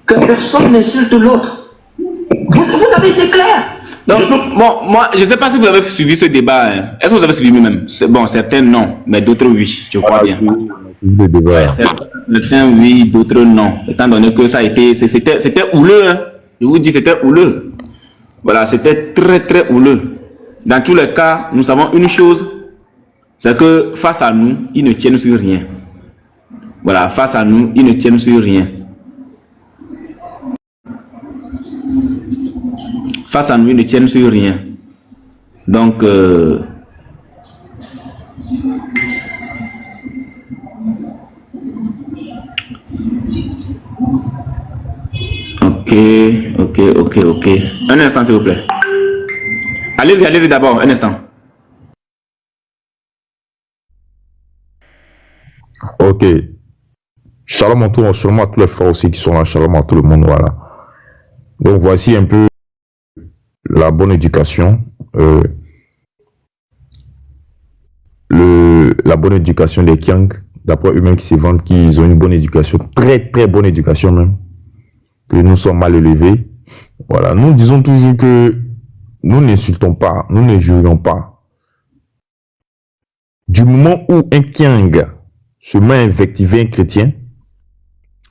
que personne n'insulte l'autre. Vous avez été clair. Donc, bon, moi, je ne sais pas si vous avez suivi ce débat. Hein. Est-ce que vous avez suivi vous-même? Bon, certains non, mais d'autres oui, je crois bien. Certains oui, d'autres non. Étant donné que ça a été, c'était houleux. Hein. Je vous dis, c'était houleux. Voilà, c'était très houleux. Dans tous les cas, nous savons une chose, c'est que face à nous, ils ne tiennent sur rien. Voilà, face à nous, ils ne tiennent sur rien. Face à nous, ils ne tiennent sur rien. Donc, ok. Un instant, s'il vous plaît. Allez-y d'abord, un instant. Ok. Shalom à tous les frères aussi qui sont là. Shalom à tout le monde, voilà. Donc, voici un peu la bonne éducation. La bonne éducation des Kiang, d'après eux-mêmes qui se vendent, qu'ils ont une bonne éducation, très bonne éducation même, que nous sommes mal élevés. Voilà, nous disons toujours que nous n'insultons pas, nous ne jurions pas. Du moment où un Kiang se met à invectiver un chrétien,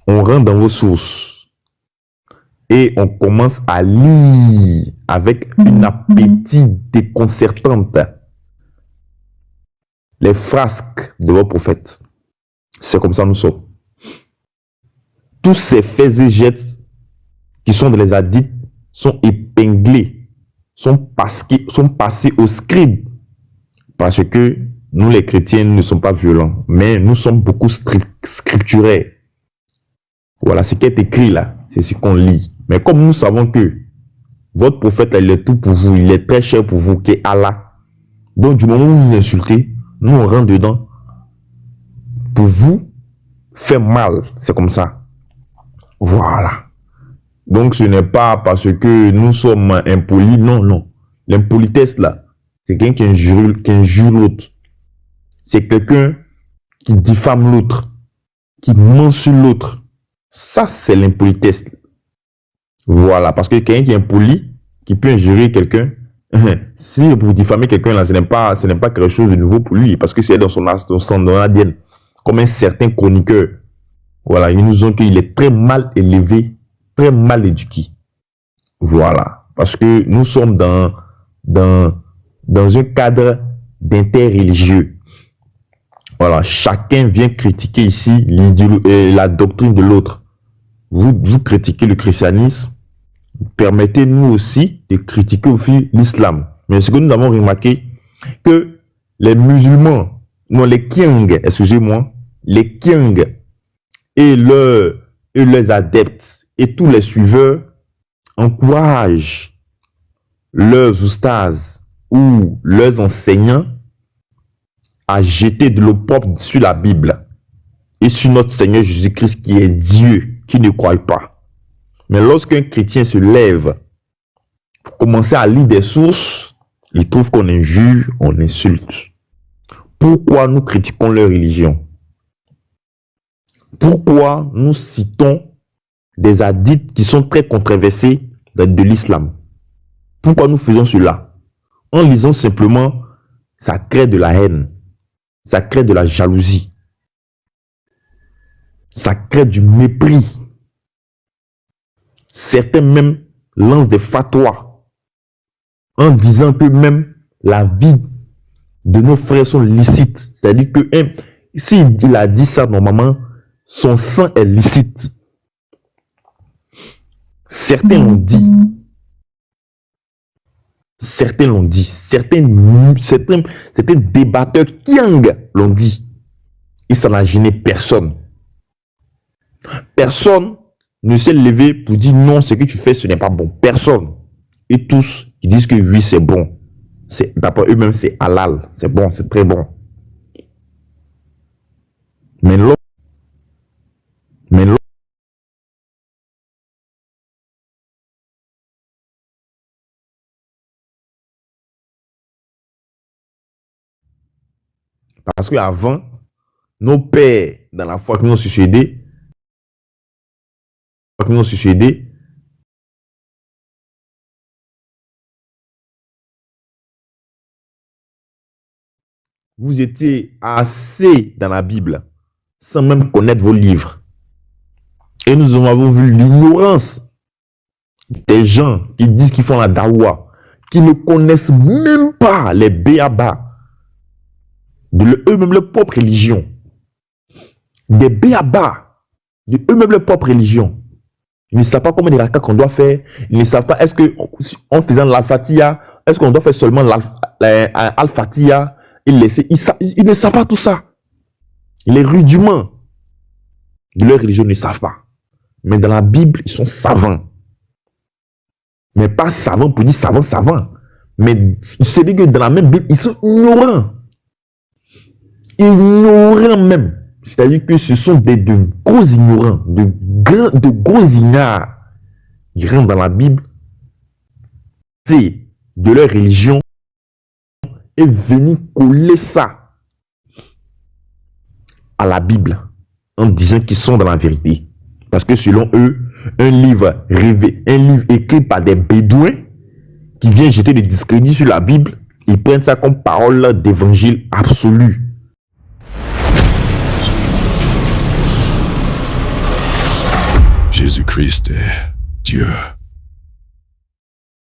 on rentre dans vos sources et on commence à lire avec un appétit déconcertante les frasques de vos prophètes. C'est comme ça nous sommes. Tous ces faits et gestes qui sont dans les hadiths sont épinglés, sont passés au scribe. Parce que nous les chrétiens ne sommes pas violents, mais nous sommes beaucoup scripturaires. Voilà ce qui est écrit là, c'est ce qu'on lit. Mais comme nous savons que votre prophète, il est tout pour vous, il est très cher pour vous, qui est Allah. Donc du moment où vous insultez, nous on rentre dedans pour vous faire mal. C'est comme ça. Voilà. Donc ce n'est pas parce que nous sommes impolis, non. L'impolitesse là, c'est quelqu'un qui injure l'autre. C'est quelqu'un qui diffame l'autre, qui ment sur l'autre. Ça, c'est l'impolitesse. Voilà, parce que quelqu'un qui est impoli, qui peut injurer quelqu'un, si vous diffamez quelqu'un, là, ce n'est pas quelque chose de nouveau pour lui, parce que c'est dans son ADN, comme un certain chroniqueur. Voilà, ils nous ont dit qu'il est très mal élevé, très mal éduqué. Voilà, parce que nous sommes dans un cadre d'interreligieux. Voilà, chacun vient critiquer ici la doctrine de l'autre. Vous critiquez le christianisme, permettez-nous aussi de critiquer aussi l'islam. Mais ce que nous avons remarqué, que les musulmans, non les Kiang, excusez-moi, les Kiang et leurs adeptes et tous les suiveurs encouragent leurs oustas ou leurs enseignants à jeter de l'eau propre sur la Bible et sur notre Seigneur Jésus-Christ qui est Dieu, qui ne croit pas. Mais lorsqu'un chrétien se lève pour commencer à lire des sources, il trouve qu'on injure, on insulte. Pourquoi nous critiquons leur religion? Pourquoi nous citons des hadiths qui sont très controversés de l'islam? Pourquoi nous faisons cela? En lisant simplement, ça crée de la haine, ça crée de la jalousie, ça crée du mépris. Certains même lancent des fatwas en disant que même la vie de nos frères sont licites. C'est-à-dire que s'il a dit ça normalement, son sang est licite. Certains l'ont dit. Certains l'ont dit. Certains débatteurs Kiang l'ont dit. Et ça n'a gêné personne. Personne ne s'est levé pour dire non, ce que tu fais, ce n'est pas bon. Personne. Et tous, ils disent que oui, c'est bon. D'après eux-mêmes, c'est halal. C'est bon, c'est très bon. Mais l'autre, parce qu'avant, nos pères, dans la foi que nous ont succédé, vous étiez assez dans la Bible, sans même connaître vos livres. Et nous avons vu l'ignorance des gens qui disent qu'ils font la dawa, qui ne connaissent même pas les béabas de eux-mêmes leur propre religion. Des béabas de eux-mêmes leur propre religion. Ils ne savent pas combien de rakats qu'on doit faire. Ils ne savent pas, est-ce qu'en faisant l'al-fatiha, est-ce qu'on doit faire seulement l'al-fatiha et laisser. Ils ne savent pas tout ça. Les rudiments de leur religion ne savent pas. Mais dans la Bible, ils sont savants. Mais pas savants pour dire savants. Mais c'est que dans la même Bible, ils sont ignorants. Ignorants même. C'est-à-dire que ce sont de gros ignorants, de gros ignares. Ils rentrent dans la Bible, c'est de leur religion, et venir coller ça à la Bible en disant qu'ils sont dans la vérité. Parce que selon eux, un livre écrit par des bédouins qui vient jeter des discrédits sur la Bible, ils prennent ça comme parole d'évangile absolu. Jésus-Christ est Dieu.